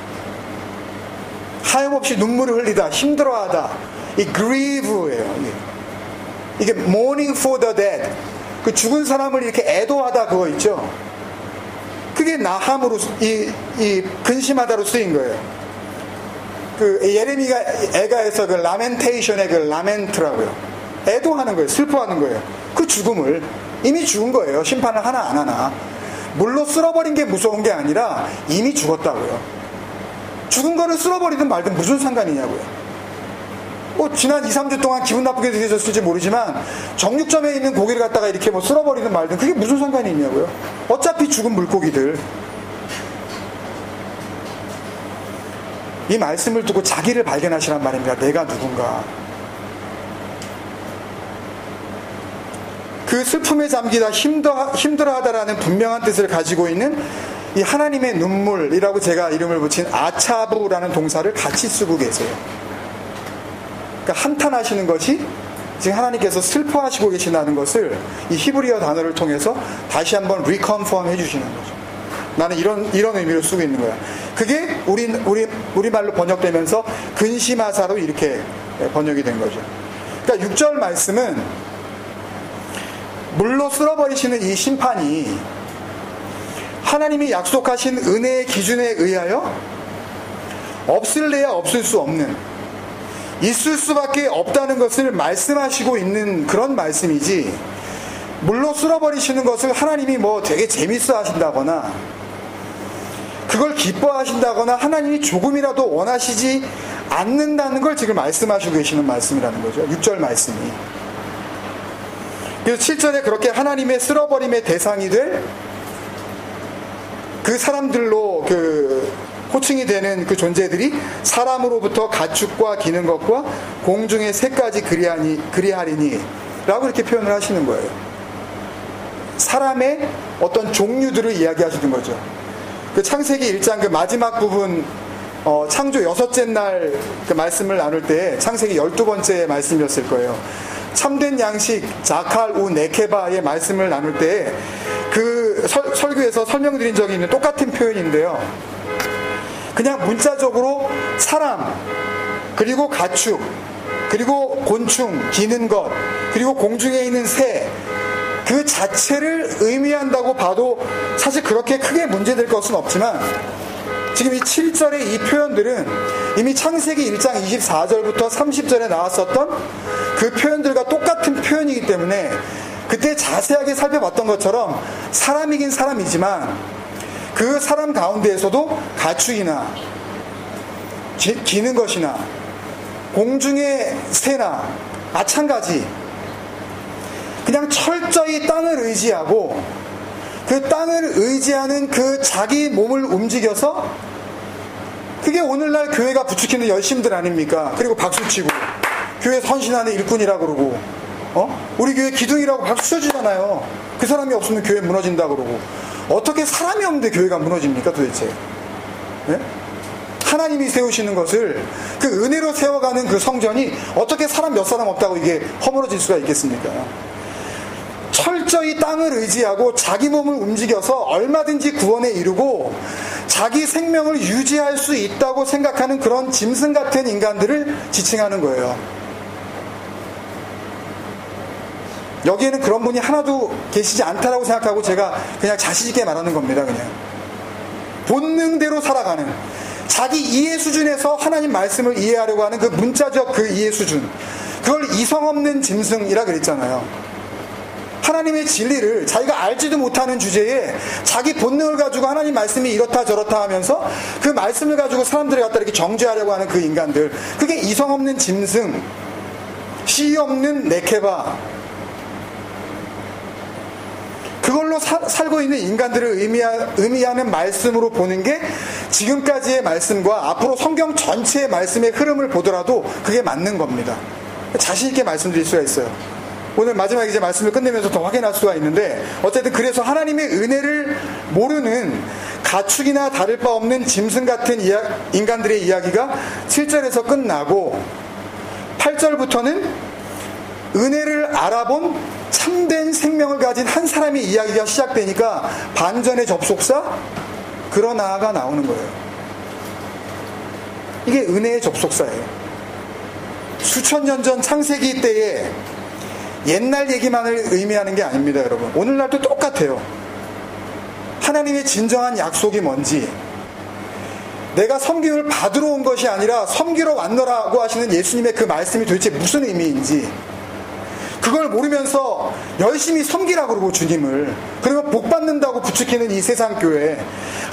하염없이 눈물을 흘리다, 힘들어하다, 이 grieve예요. 이게 mourning for the dead, 그 죽은 사람을 이렇게 애도하다 그거 있죠. 그게 나함으로 이 근심하다로 쓰인 거예요. 그 예레미가 애가에서 그 라멘테이션의 그 라멘트라고요. 애도하는 거예요. 슬퍼하는 거예요. 그 죽음을 이미 죽은 거예요. 심판을 하나 안 하나. 물로 쓸어버린 게 무서운 게 아니라 이미 죽었다고요. 죽은 거를 쓸어버리든 말든 무슨 상관이냐고요. 지난 2, 3주 동안 기분 나쁘게 드셨을지 모르지만 정육점에 있는 고기를 갖다가 이렇게 뭐 쓸어버리든 말든 그게 무슨 상관이 있냐고요. 어차피 죽은 물고기들. 이 말씀을 두고 자기를 발견하시란 말입니다. 내가 누군가. 그 슬픔에 잠기다 힘들어하다라는 분명한 뜻을 가지고 있는 이 하나님의 눈물이라고 제가 이름을 붙인 아차부라는 동사를 같이 쓰고 계세요. 그러니까 한탄하시는 것이 지금 하나님께서 슬퍼하시고 계시다는 것을 이 히브리어 단어를 통해서 다시 한번 리컨펌 해주시는 거죠. 나는 이런 의미로 쓰고 있는 거야. 그게 우리말로 번역되면서 근심하사로 이렇게 번역이 된 거죠. 그러니까 6절 말씀은 물로 쓸어버리시는 이 심판이 하나님이 약속하신 은혜의 기준에 의하여 없을래야 없을 수 없는, 있을 수밖에 없다는 것을 말씀하시고 있는 그런 말씀이지, 물로 쓸어버리시는 것을 하나님이 뭐 되게 재밌어 하신다거나 그걸 기뻐하신다거나 하나님이 조금이라도 원하시지 않는다는 걸 지금 말씀하시고 계시는 말씀이라는 거죠. 6절 말씀이. 그래서 7절에 그렇게 하나님의 쓸어버림의 대상이 될 그 사람들로 호칭이 되는 그 존재들이 사람으로부터 가축과 기는 것과 공중의 새까지 그리하리니 라고 이렇게 표현을 하시는 거예요. 사람의 어떤 종류들을 이야기하시는 거죠. 그 창세기 1장 그 마지막 부분, 창조 6째 날 그 말씀을 나눌 때 창세기 12번째 말씀이었을 거예요. 참된 양식 자칼 우 네케바의 말씀을 나눌 때 그 설교에서 설명드린 적이 있는 똑같은 표현인데요. 그냥 문자적으로 사람, 그리고 가축, 그리고 곤충, 기는 것, 그리고 공중에 있는 새, 그 자체를 의미한다고 봐도 사실 그렇게 크게 문제될 것은 없지만 지금 이 7절의 이 표현들은 이미 창세기 1장 24절부터 30절에 나왔었던 그 표현들과 똑같은 표현이기 때문에 그때 자세하게 살펴봤던 것처럼 사람이긴 사람이지만 그 사람 가운데에서도 가축이나 기는 것이나 공중의 새나 마찬가지 그냥 철저히 땅을 의지하고 그 땅을 의지하는 그 자기 몸을 움직여서 그게 오늘날 교회가 부추기는 열심들 아닙니까? 그리고 박수치고 교회 헌신하는 일꾼이라 그러고 우리 교회 기둥이라고 박수 쳐주잖아요. 그 사람이 없으면 교회 무너진다 그러고 어떻게 사람이 없는데 교회가 무너집니까 도대체? 네? 하나님이 세우시는 것을 그 은혜로 세워가는 그 성전이 어떻게 사람 몇 사람 없다고 이게 허물어질 수가 있겠습니까? 철저히 땅을 의지하고 자기 몸을 움직여서 얼마든지 구원에 이르고 자기 생명을 유지할 수 있다고 생각하는 그런 짐승 같은 인간들을 지칭하는 거예요. 여기에는 그런 분이 하나도 계시지 않다라고 생각하고 제가 그냥 자신 있게 말하는 겁니다. 그냥 본능대로 살아가는 자기 이해 수준에서 하나님 말씀을 이해하려고 하는 그 문자적 그 이해 수준, 그걸 이성 없는 짐승이라 그랬잖아요. 하나님의 진리를 자기가 알지도 못하는 주제에 자기 본능을 가지고 하나님 말씀이 이렇다 저렇다 하면서 그 말씀을 가지고 사람들을 갖다 이렇게 정죄하려고 하는 그 인간들, 그게 이성 없는 짐승, 씨 없는 네케바, 그걸로 살고 있는 인간들을 의미하는 말씀으로 보는 게 지금까지의 말씀과 앞으로 성경 전체의 말씀의 흐름을 보더라도 그게 맞는 겁니다. 자신 있게 말씀드릴 수가 있어요. 오늘 마지막에 이제 말씀을 끝내면서 더 확인할 수가 있는데, 어쨌든 그래서 하나님의 은혜를 모르는 가축이나 다를 바 없는 짐승 같은 인간들의 이야기가 7절에서 끝나고 8절부터는 은혜를 알아본 참된 생명을 가진 한 사람의 이야기가 시작되니까 반전의 접속사 그러나가 나오는 거예요. 이게 은혜의 접속사예요. 수천 년 전 창세기 때에 옛날 얘기만을 의미하는 게 아닙니다, 여러분. 오늘날도 똑같아요. 하나님의 진정한 약속이 뭔지, 내가 섬김을 받으러 온 것이 아니라 섬기러 왔노라고 하시는 예수님의 그 말씀이 도대체 무슨 의미인지 그걸 모르면서 열심히 섬기라고 그러고 주님을, 그러면 복 받는다고 부추기는 이 세상 교회,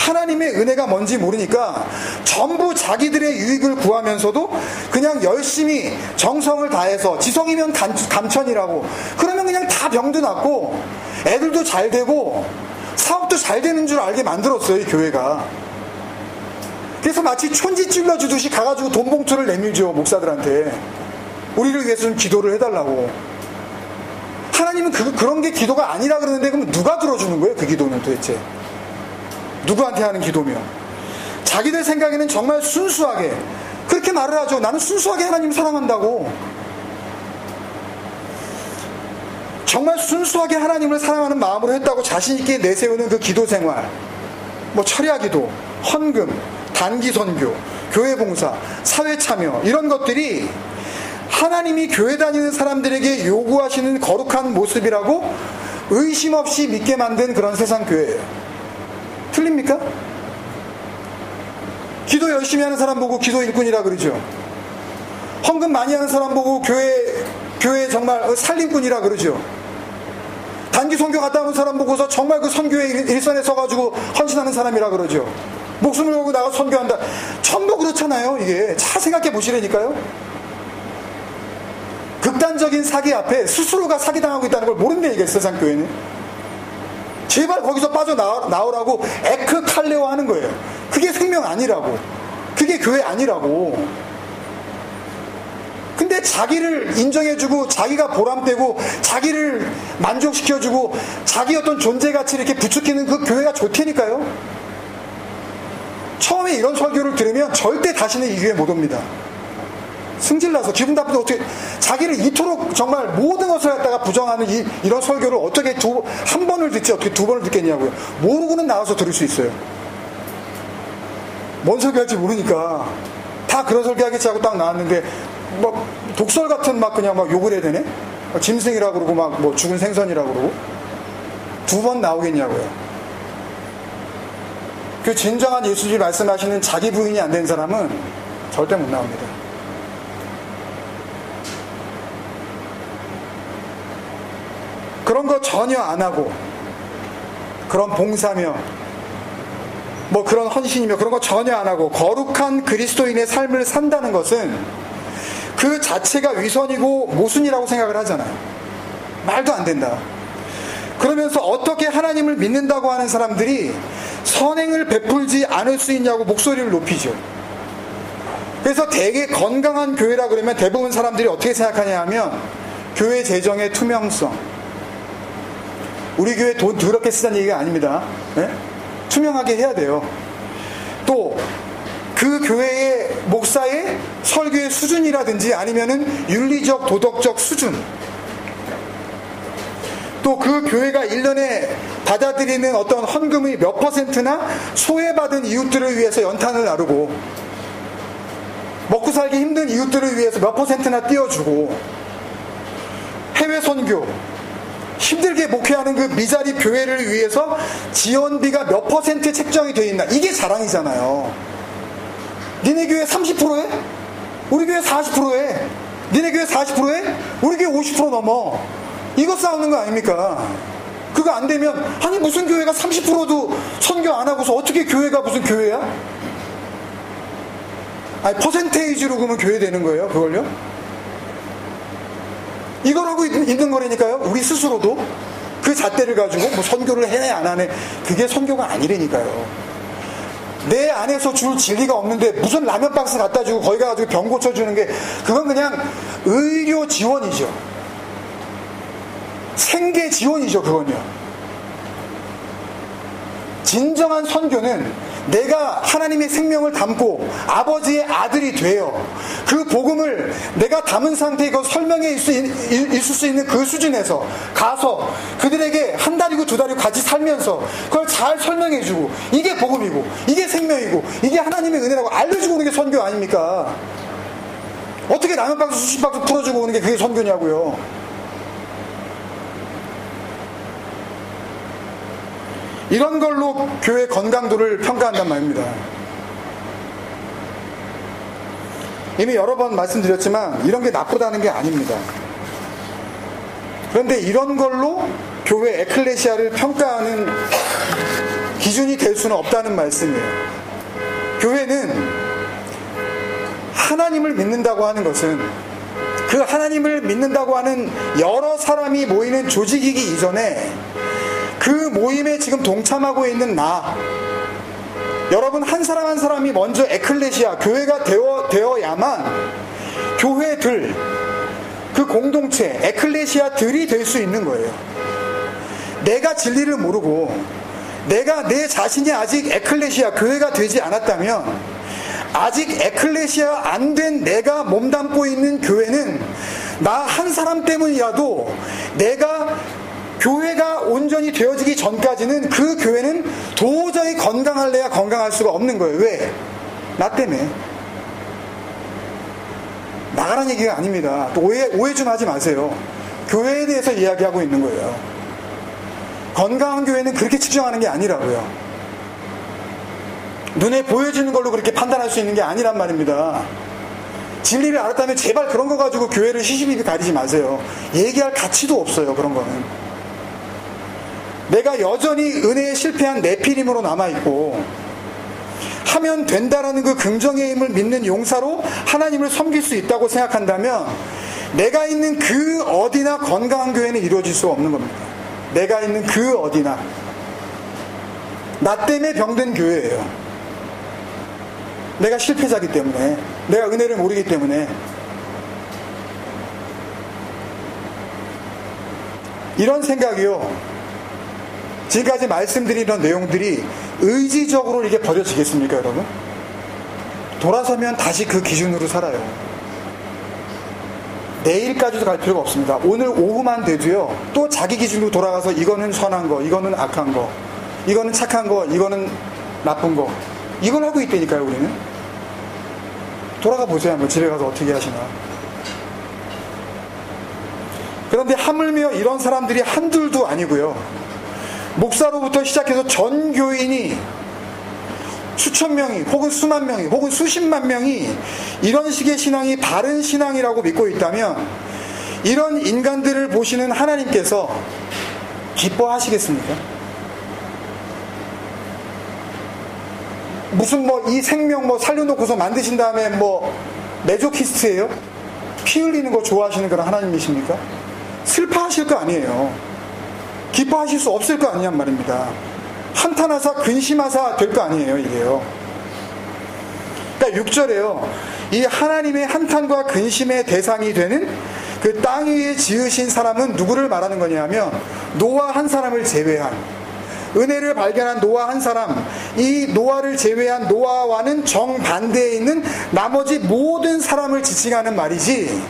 하나님의 은혜가 뭔지 모르니까 전부 자기들의 유익을 구하면서도 그냥 열심히 정성을 다해서 지성이면 감천이라고 그러면 그냥 다 병도 낫고 애들도 잘 되고 사업도 잘 되는 줄 알게 만들었어요, 이 교회가. 그래서 마치 촌지 찔러주듯이 가가지고 돈 봉투를 내밀죠, 목사들한테. 우리를 위해서 좀 기도를 해달라고. 하나님은 그런 게 기도가 아니라 그러는데, 그럼 누가 들어주는 거예요, 그 기도는 도대체? 누구한테 하는 기도며? 자기들 생각에는 정말 순수하게 그렇게 말을 하죠. 나는 순수하게 하나님 사랑한다고. 정말 순수하게 하나님을 사랑하는 마음으로 했다고 자신있게 내세우는 그 기도 생활, 뭐 철야 기도, 헌금, 단기 선교, 교회 봉사, 사회 참여, 이런 것들이 하나님이 교회 다니는 사람들에게 요구하시는 거룩한 모습이라고 의심 없이 믿게 만든 그런 세상 교회예요. 틀립니까? 기도 열심히 하는 사람 보고 기도 일꾼이라 그러죠. 헌금 많이 하는 사람 보고 교회 정말 살림꾼이라 그러죠. 단기 선교 갔다 오는 사람 보고서 정말 그 선교의 일선에 서가지고 헌신하는 사람이라 그러죠. 목숨을 걸고 나가 선교한다. 전부 그렇잖아요. 이게 잘 생각해 보시라니까요. 극단적인 사기 앞에 스스로가 사기당하고 있다는 걸 모른대, 이게 세상 교회는. 제발 거기서 빠져나오라고 에크칼레오 하는 거예요. 그게 생명 아니라고. 그게 교회 아니라고. 근데 자기를 인정해주고, 자기가 보람되고, 자기를 만족시켜주고, 자기 어떤 존재 가치를 이렇게 부추기는 그 교회가 좋다니까요. 처음에 이런 설교를 들으면 절대 다시는 이 교회 못 옵니다. 승질나서 기분 나쁜데 어떻게 자기를 이토록 정말 모든 것을 갖다가 부정하는 이런 설교를 어떻게 한 번을 듣지 어떻게 두 번을 듣겠냐고요. 모르고는 나와서 들을 수 있어요. 뭔 설교할지 모르니까 다 그런 설교하겠지 하고 딱 나왔는데 막 독설 같은 막 그냥 막 욕을 해야 되네. 짐승이라고 그러고 막 뭐 죽은 생선이라고 그러고 두 번 나오겠냐고요. 그 진정한 예수님이 말씀하시는 자기 부인이 안 된 사람은 절대 못 나옵니다. 그런 거 전혀 안 하고 그런 봉사며 뭐 그런 헌신이며 그런 거 전혀 안 하고 거룩한 그리스도인의 삶을 산다는 것은 그 자체가 위선이고 모순이라고 생각을 하잖아요. 말도 안 된다. 그러면서 어떻게 하나님을 믿는다고 하는 사람들이 선행을 베풀지 않을 수 있냐고 목소리를 높이죠. 그래서 되게 건강한 교회라 그러면 대부분 사람들이 어떻게 생각하냐 하면 교회 재정의 투명성, 우리 교회 돈 더럽게 쓰자는 얘기가 아닙니다. 네? 투명하게 해야 돼요. 또 그 교회의 목사의 설교의 수준이라든지 아니면은 윤리적 도덕적 수준, 또 그 교회가 1년에 받아들이는 어떤 헌금의 몇 %나 소외받은 이웃들을 위해서 연탄을 나르고 먹고 살기 힘든 이웃들을 위해서 몇 %나 띄워주고 해외 선교 힘들게 목회하는 그 미자리 교회를 위해서 지원비가 몇 % 책정이 되어 있나. 이게 자랑이잖아요. 니네 교회 30%에? 우리 교회 40%에? 니네 교회 40%에? 우리 교회 50% 넘어. 이거 싸우는 거 아닙니까? 그거 안 되면 아니 무슨 교회가 30%도 선교 안 하고서 어떻게 교회가 무슨 교회야? 아니 퍼센테이지로 그러면 교회 되는 거예요? 그걸요? 이걸 하고 있는 거라니까요. 우리 스스로도 그 잣대를 가지고 뭐 선교를 해내 안 하네, 그게 선교가 아니라니까요. 내 안에서 줄 진리가 없는데 무슨 라면 박스 갖다 주고 거기 가가지고 병 고쳐주는 게 그건 그냥 의료 지원이죠. 생계 지원이죠. 그건요. 진정한 선교는 내가 하나님의 생명을 담고 아버지의 아들이 되어 그 복음을 내가 담은 상태에 그 설명해 있을 수 있는 그 수준에서 가서 그들에게 한 달이고 두 달이고 같이 살면서 그걸 잘 설명해주고 이게 복음이고 이게 생명이고 이게 하나님의 은혜라고 알려주고 오는 게 선교 아닙니까? 어떻게 라면 박스 수십 박스 풀어주고 오는 게 그게 선교냐고요. 이런 걸로 교회 건강도를 평가한단 말입니다. 이미 여러 번 말씀드렸지만 이런 게 나쁘다는 게 아닙니다. 그런데 이런 걸로 교회 에클레시아를 평가하는 기준이 될 수는 없다는 말씀이에요. 교회는 하나님을 믿는다고 하는 것은 그 하나님을 믿는다고 하는 여러 사람이 모이는 조직이기 이전에 그 모임에 지금 동참하고 있는 나, 여러분 한 사람 한 사람이 먼저 에클레시아, 교회가 되어야만 교회들, 그 공동체, 에클레시아들이 될 수 있는 거예요. 내가 진리를 모르고 내가 내 자신이 아직 에클레시아, 교회가 되지 않았다면 아직 에클레시아 안 된 내가 몸담고 있는 교회는 나 한 사람 때문이라도 내가 교회가 온전히 되어지기 전까지는 그 교회는 도저히 건강할래야 건강할 수가 없는 거예요. 왜? 나 때문에. 나가라는 얘기가 아닙니다. 또 오해 좀 하지 마세요. 교회에 대해서 이야기하고 있는 거예요. 건강한 교회는 그렇게 측정하는 게 아니라고요. 눈에 보여지는 걸로 그렇게 판단할 수 있는 게 아니란 말입니다. 진리를 알았다면 제발 그런 거 가지고 교회를 시시비비 가리지 마세요. 얘기할 가치도 없어요. 그런 거는. 내가 여전히 은혜에 실패한 네피림으로 남아있고 하면 된다라는 그 긍정의 힘을 믿는 용사로 하나님을 섬길 수 있다고 생각한다면 내가 있는 그 어디나 건강한 교회는 이루어질 수 없는 겁니다. 내가 있는 그 어디나. 나 때문에 병든 교회예요. 내가 실패자기 때문에, 내가 은혜를 모르기 때문에. 이런 생각이요, 지금까지 말씀드린 이런 내용들이 의지적으로 이게 버려지겠습니까, 여러분? 돌아서면 다시 그 기준으로 살아요. 내일까지도 갈 필요가 없습니다. 오늘 오후만 돼도요, 또 자기 기준으로 돌아가서 이거는 선한 거, 이거는 악한 거, 이거는 착한 거, 이거는 나쁜 거, 이걸 하고 있다니까요. 우리는 돌아가 보세요. 한번 집에 가서 어떻게 하시나. 그런데 하물며 이런 사람들이 한둘도 아니고요, 목사로부터 시작해서 전 교인이 수천 명이 혹은 수만 명이 혹은 수십만 명이 이런 식의 신앙이 바른 신앙이라고 믿고 있다면 이런 인간들을 보시는 하나님께서 기뻐하시겠습니까? 무슨 뭐 이 생명 뭐 살려놓고서 만드신 다음에 뭐 메조키스트예요? 피 흘리는 거 좋아하시는 그런 하나님이십니까? 슬퍼하실 거 아니에요. 기뻐하실 수 없을 거 아니냔 말입니다. 한탄하사 근심하사 될 거 아니에요, 이게요. 그러니까 6절에요, 이 하나님의 한탄과 근심의 대상이 되는 그 땅 위에 지으신 사람은 누구를 말하는 거냐면 노아 한 사람을 제외한, 은혜를 발견한 노아 한 사람, 이 노아를 제외한 노아와는 정반대에 있는 나머지 모든 사람을 지칭하는 말이지,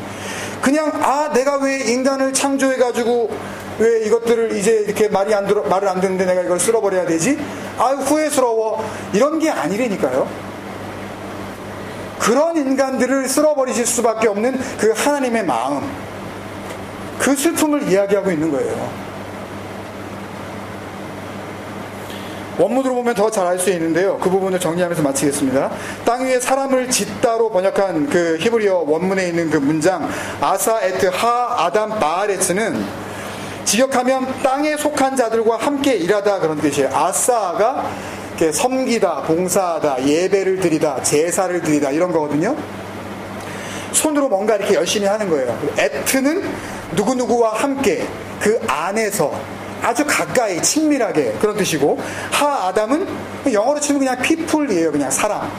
그냥 내가 왜 인간을 창조해가지고 왜 이것들을 이제 이렇게 말을 안 듣는데 내가 이걸 쓸어버려야 되지? 후회스러워. 이런 게 아니라니까요. 그런 인간들을 쓸어버리실 수밖에 없는 그 하나님의 마음, 그 슬픔을 이야기하고 있는 거예요. 원문으로 보면 더 잘 알 수 있는데요, 그 부분을 정리하면서 마치겠습니다. 땅 위에 사람을 짓다로 번역한 그 히브리어 원문에 있는 그 문장 아사 에트 하 아담 바아레츠는 직역하면 땅에 속한 자들과 함께 일하다, 그런 뜻이에요. 아사가 섬기다, 봉사하다, 예배를 드리다, 제사를 드리다, 이런 거거든요. 손으로 뭔가 이렇게 열심히 하는 거예요. 에트는 누구누구와 함께, 그 안에서 아주 가까이 친밀하게, 그런 뜻이고, 하 아담은 영어로 치면 그냥 people이에요. 그냥 사람.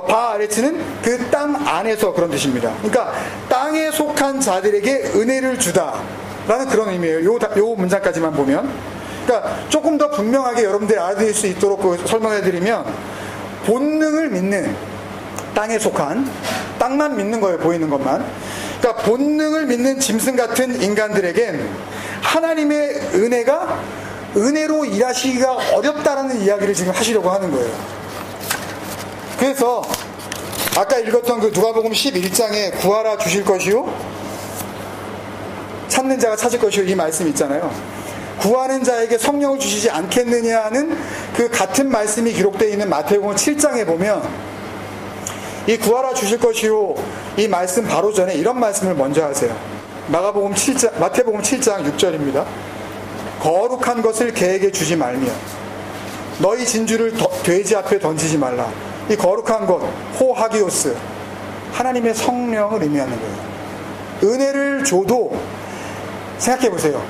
바아레츠는 그 땅 안에서, 그런 뜻입니다. 그러니까 땅에 속한 자들에게 은혜를 주다 라는 그런 의미예요. 요 문장까지만 보면. 그러니까 조금 더 분명하게 여러분들이 알아들을 수 있도록 설명해 드리면, 본능을 믿는, 땅에 속한, 땅만 믿는 거예요. 보이는 것만. 그러니까 본능을 믿는 짐승 같은 인간들에겐 하나님의 은혜가 은혜로 일하시기가 어렵다라는 이야기를 지금 하시려고 하는 거예요. 그래서 아까 읽었던 그 누가복음 11장에 구하라 주실 것이요 찾는 자가 찾을 것이요, 이 말씀 있잖아요. 구하는 자에게 성령을 주시지 않겠느냐는 그 같은 말씀이 기록되어 있는 마태복음 7장에 보면 이 구하라 주실 것이요, 이 말씀 바로 전에 이런 말씀을 먼저 하세요. 마태복음 7장 6절입니다. 거룩한 것을 개에게 주지 말며 너희 진주를 돼지 앞에 던지지 말라. 이 거룩한 것, 호하기오스, 하나님의 성령을 의미하는 거예요. 은혜를 줘도 생각해 보세요.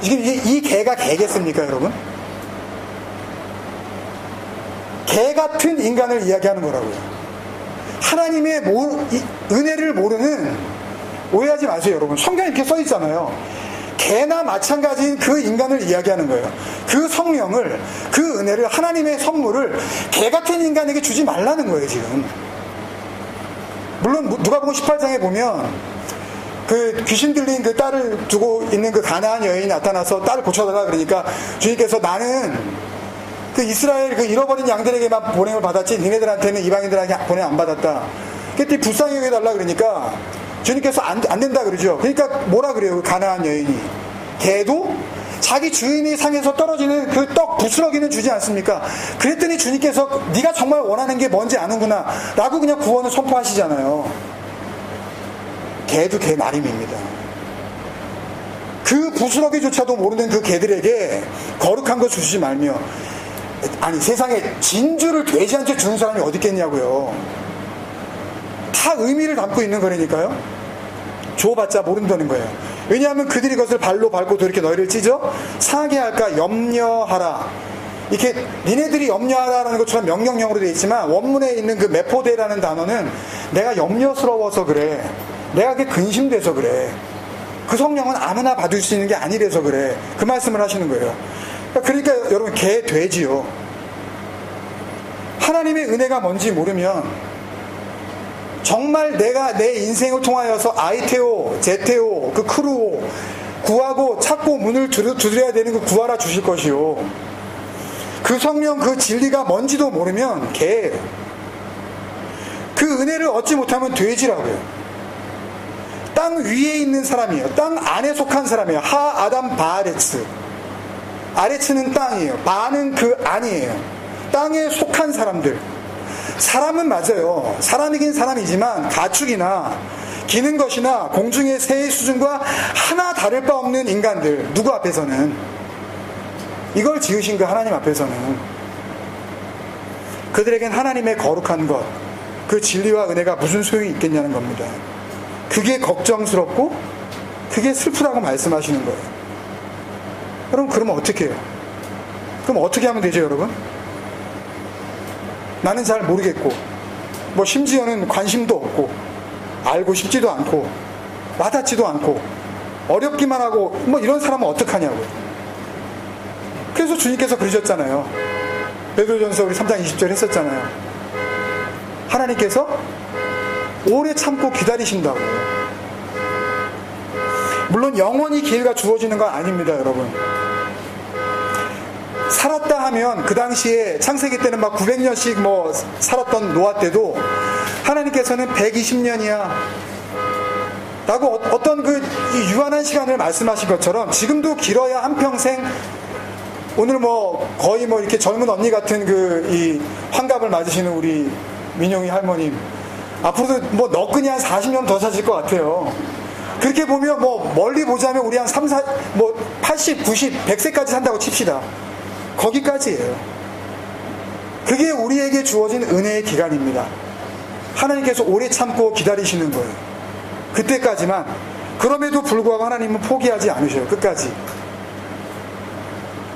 지금 이 개가 개겠습니까, 여러분? 개 같은 인간을 이야기하는 거라고요. 하나님의 은혜를 모르는, 오해하지 마세요, 여러분. 성경에 이렇게 써 있잖아요. 개나 마찬가지인 그 인간을 이야기하는 거예요. 그 성령을, 그 은혜를, 하나님의 선물을 개 같은 인간에게 주지 말라는 거예요, 지금. 물론 누가복음 18장에 보면 그 귀신 들린 그 딸을 두고 있는 그 가나안 여인이 나타나서 딸을 고쳐달라 그러니까 주님께서 나는 그 이스라엘 그 잃어버린 양들에게만 보냄을 받았지 니네들한테는 이방인들에게 보냄 안 받았다. 그때 불쌍히 여겨달라 그러니까 주님께서 안 된다 그러죠. 그러니까 뭐라 그래요, 그 가나안 여인이. 걔도 자기 주인이 상에서 떨어지는 그 떡 부스러기는 주지 않습니까? 그랬더니 주님께서 네가 정말 원하는 게 뭔지 아는구나 라고 그냥 구원을 선포하시잖아요. 개도 개 나름입니다. 그 부스러기조차도 모르는 그 개들에게 거룩한 것을 주지 말며 아니 세상에 진주를 돼지한테 주는 사람이 어디 있겠냐고요. 다 의미를 담고 있는 거라니까요. 줘봤자 모른다는 거예요. 왜냐하면 그들이 그것을 발로 밟고 이렇게 너희를 찢어 상하게 할까 염려하라. 이렇게 니네들이 염려하라는 것처럼 명령형으로 되어 있지만 원문에 있는 그 메포데라는 단어는 내가 염려스러워서 그래. 내가 그게 근심돼서 그래. 그 성령은 아무나 받을 수 있는 게 아니래서 그래. 그 말씀을 하시는 거예요. 그러니까 여러분 개 돼지요. 하나님의 은혜가 뭔지 모르면 정말 내가 내 인생을 통하여서 아이테오, 제테오, 그 크루오 구하고 찾고 문을 두드려야 되는 그 구하라 주실 것이요. 그 성령 그 진리가 뭔지도 모르면 개예요. 그 은혜를 얻지 못하면 돼지라고요. 땅 위에 있는 사람이에요. 땅 안에 속한 사람이에요. 하 아담 바아레츠. 아레츠는 땅이에요. 바는 그 안이에요. 땅에 속한 사람들. 사람은 맞아요. 사람이긴 사람이지만 가축이나 기는 것이나 공중의 새의 수준과 하나 다를 바 없는 인간들. 누구 앞에서는? 이걸 지으신 그 하나님 앞에서는 그들에겐 하나님의 거룩한 것, 그 진리와 은혜가 무슨 소용이 있겠냐는 겁니다. 그게 걱정스럽고 그게 슬프다고 말씀하시는 거예요. 여러분 그러면 어떻게 해요? 그럼 어떻게 하면 되죠 여러분? 나는 잘 모르겠고 뭐 심지어는 관심도 없고 알고 싶지도 않고 와닿지도 않고 어렵기만 하고 뭐 이런 사람은 어떡하냐고요. 그래서 주님께서 그러셨잖아요. 베드로전서 우리 3장 20절 했었잖아요. 하나님께서 오래 참고 기다리신다고. 물론 영원히 기회가 주어지는 건 아닙니다 여러분. 살았다 하면 그 당시에 창세기 때는 막 900년씩 뭐 살았던 노아 때도 하나님께서는 120년이야 라고 어떤 그 유한한 시간을 말씀하신 것처럼 지금도 길어야 한평생. 오늘 뭐 거의 뭐 이렇게 젊은 언니 같은 그 이 환갑을 맞으시는 우리 민용이 할머님 앞으로도 뭐 너끈히 한 40년 더 사실 것 같아요. 그렇게 보면 뭐 멀리 보자면 우리 한 80, 90, 100세까지 산다고 칩시다. 거기까지예요. 그게 우리에게 주어진 은혜의 기간입니다. 하나님께서 오래 참고 기다리시는 거예요. 그때까지만. 그럼에도 불구하고 하나님은 포기하지 않으셔요. 끝까지.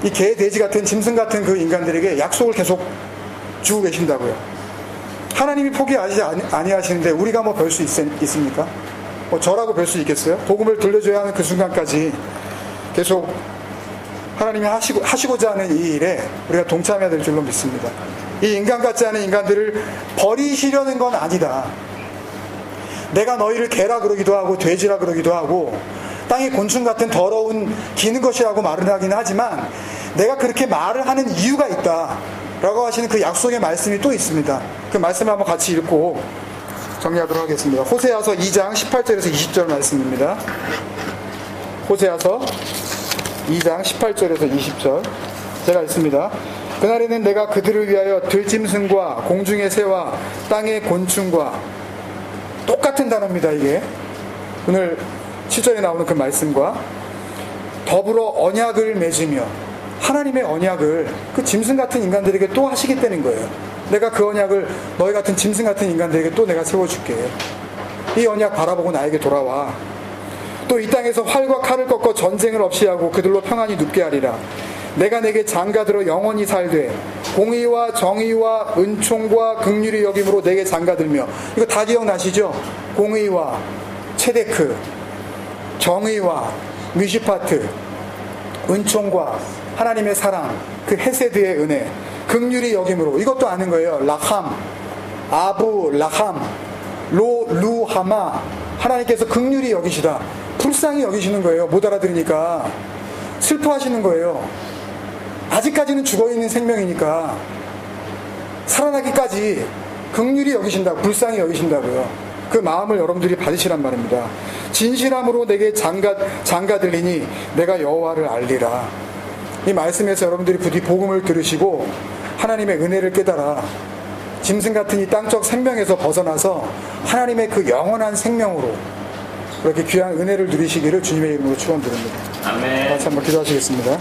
이 개, 돼지 같은 짐승 같은 그 인간들에게 약속을 계속 주고 계신다고요. 하나님이 포기하지 아니하시는데 우리가 뭐 별 수 있습니까? 뭐 저라고 별 수 있겠어요? 복음을 들려줘야 하는 그 순간까지 계속 하나님이 하시고자 하는 이 일에 우리가 동참해야 될 줄로 믿습니다. 이 인간 같지 않은 인간들을 버리시려는 건 아니다. 내가 너희를 개라 그러기도 하고 돼지라 그러기도 하고 땅의 곤충 같은 더러운 기는 것이라고 말을 하긴 하지만 내가 그렇게 말을 하는 이유가 있다 라고 하시는 그 약속의 말씀이 또 있습니다. 그 말씀을 한번 같이 읽고 정리하도록 하겠습니다. 호세아서 2장 18절에서 20절 말씀입니다. 호세아서 2장 18절에서 20절 제가 읽습니다. 그날에는 내가 그들을 위하여 들짐승과 공중의 새와 땅의 곤충과 똑같은 단어입니다. 이게 오늘 7절에 나오는 그 말씀과 더불어 언약을 맺으며 하나님의 언약을 그 짐승 같은 인간들에게 또 하시겠다는 거예요. 내가 그 언약을 너희 같은 짐승 같은 인간들에게 또 내가 세워줄게. 이 언약 바라보고 나에게 돌아와. 또 이 땅에서 활과 칼을 꺾어 전쟁을 없이 하고 그들로 평안히 눕게 하리라. 내가 내게 장가들어 영원히 살되 공의와 정의와 은총과 긍휼이 여김으로 내게 장가들며. 이거 다 기억나시죠? 공의와 체데크, 정의와 미시파트, 은총과 하나님의 사랑, 그 헤세드의 은혜, 긍휼이 여김으로. 이것도 아는 거예요. 라함, 아부, 라함, 루하마. 하나님께서 긍휼이 여기시다. 불쌍히 여기시는 거예요. 못 알아들으니까 슬퍼하시는 거예요. 아직까지는 죽어있는 생명이니까 살아나기까지 긍휼히 여기신다고, 불쌍히 여기신다고요. 그 마음을 여러분들이 받으시란 말입니다. 진실함으로 내게 장가들리니 내가 여호와를 알리라. 이 말씀에서 여러분들이 부디 복음을 들으시고 하나님의 은혜를 깨달아 짐승 같은 이 땅적 생명에서 벗어나서 하나님의 그 영원한 생명으로 그렇게 귀한 은혜를 누리시기를 주님의 이름으로 축원드립니다. 아멘. 같이 한번 기도하시겠습니다.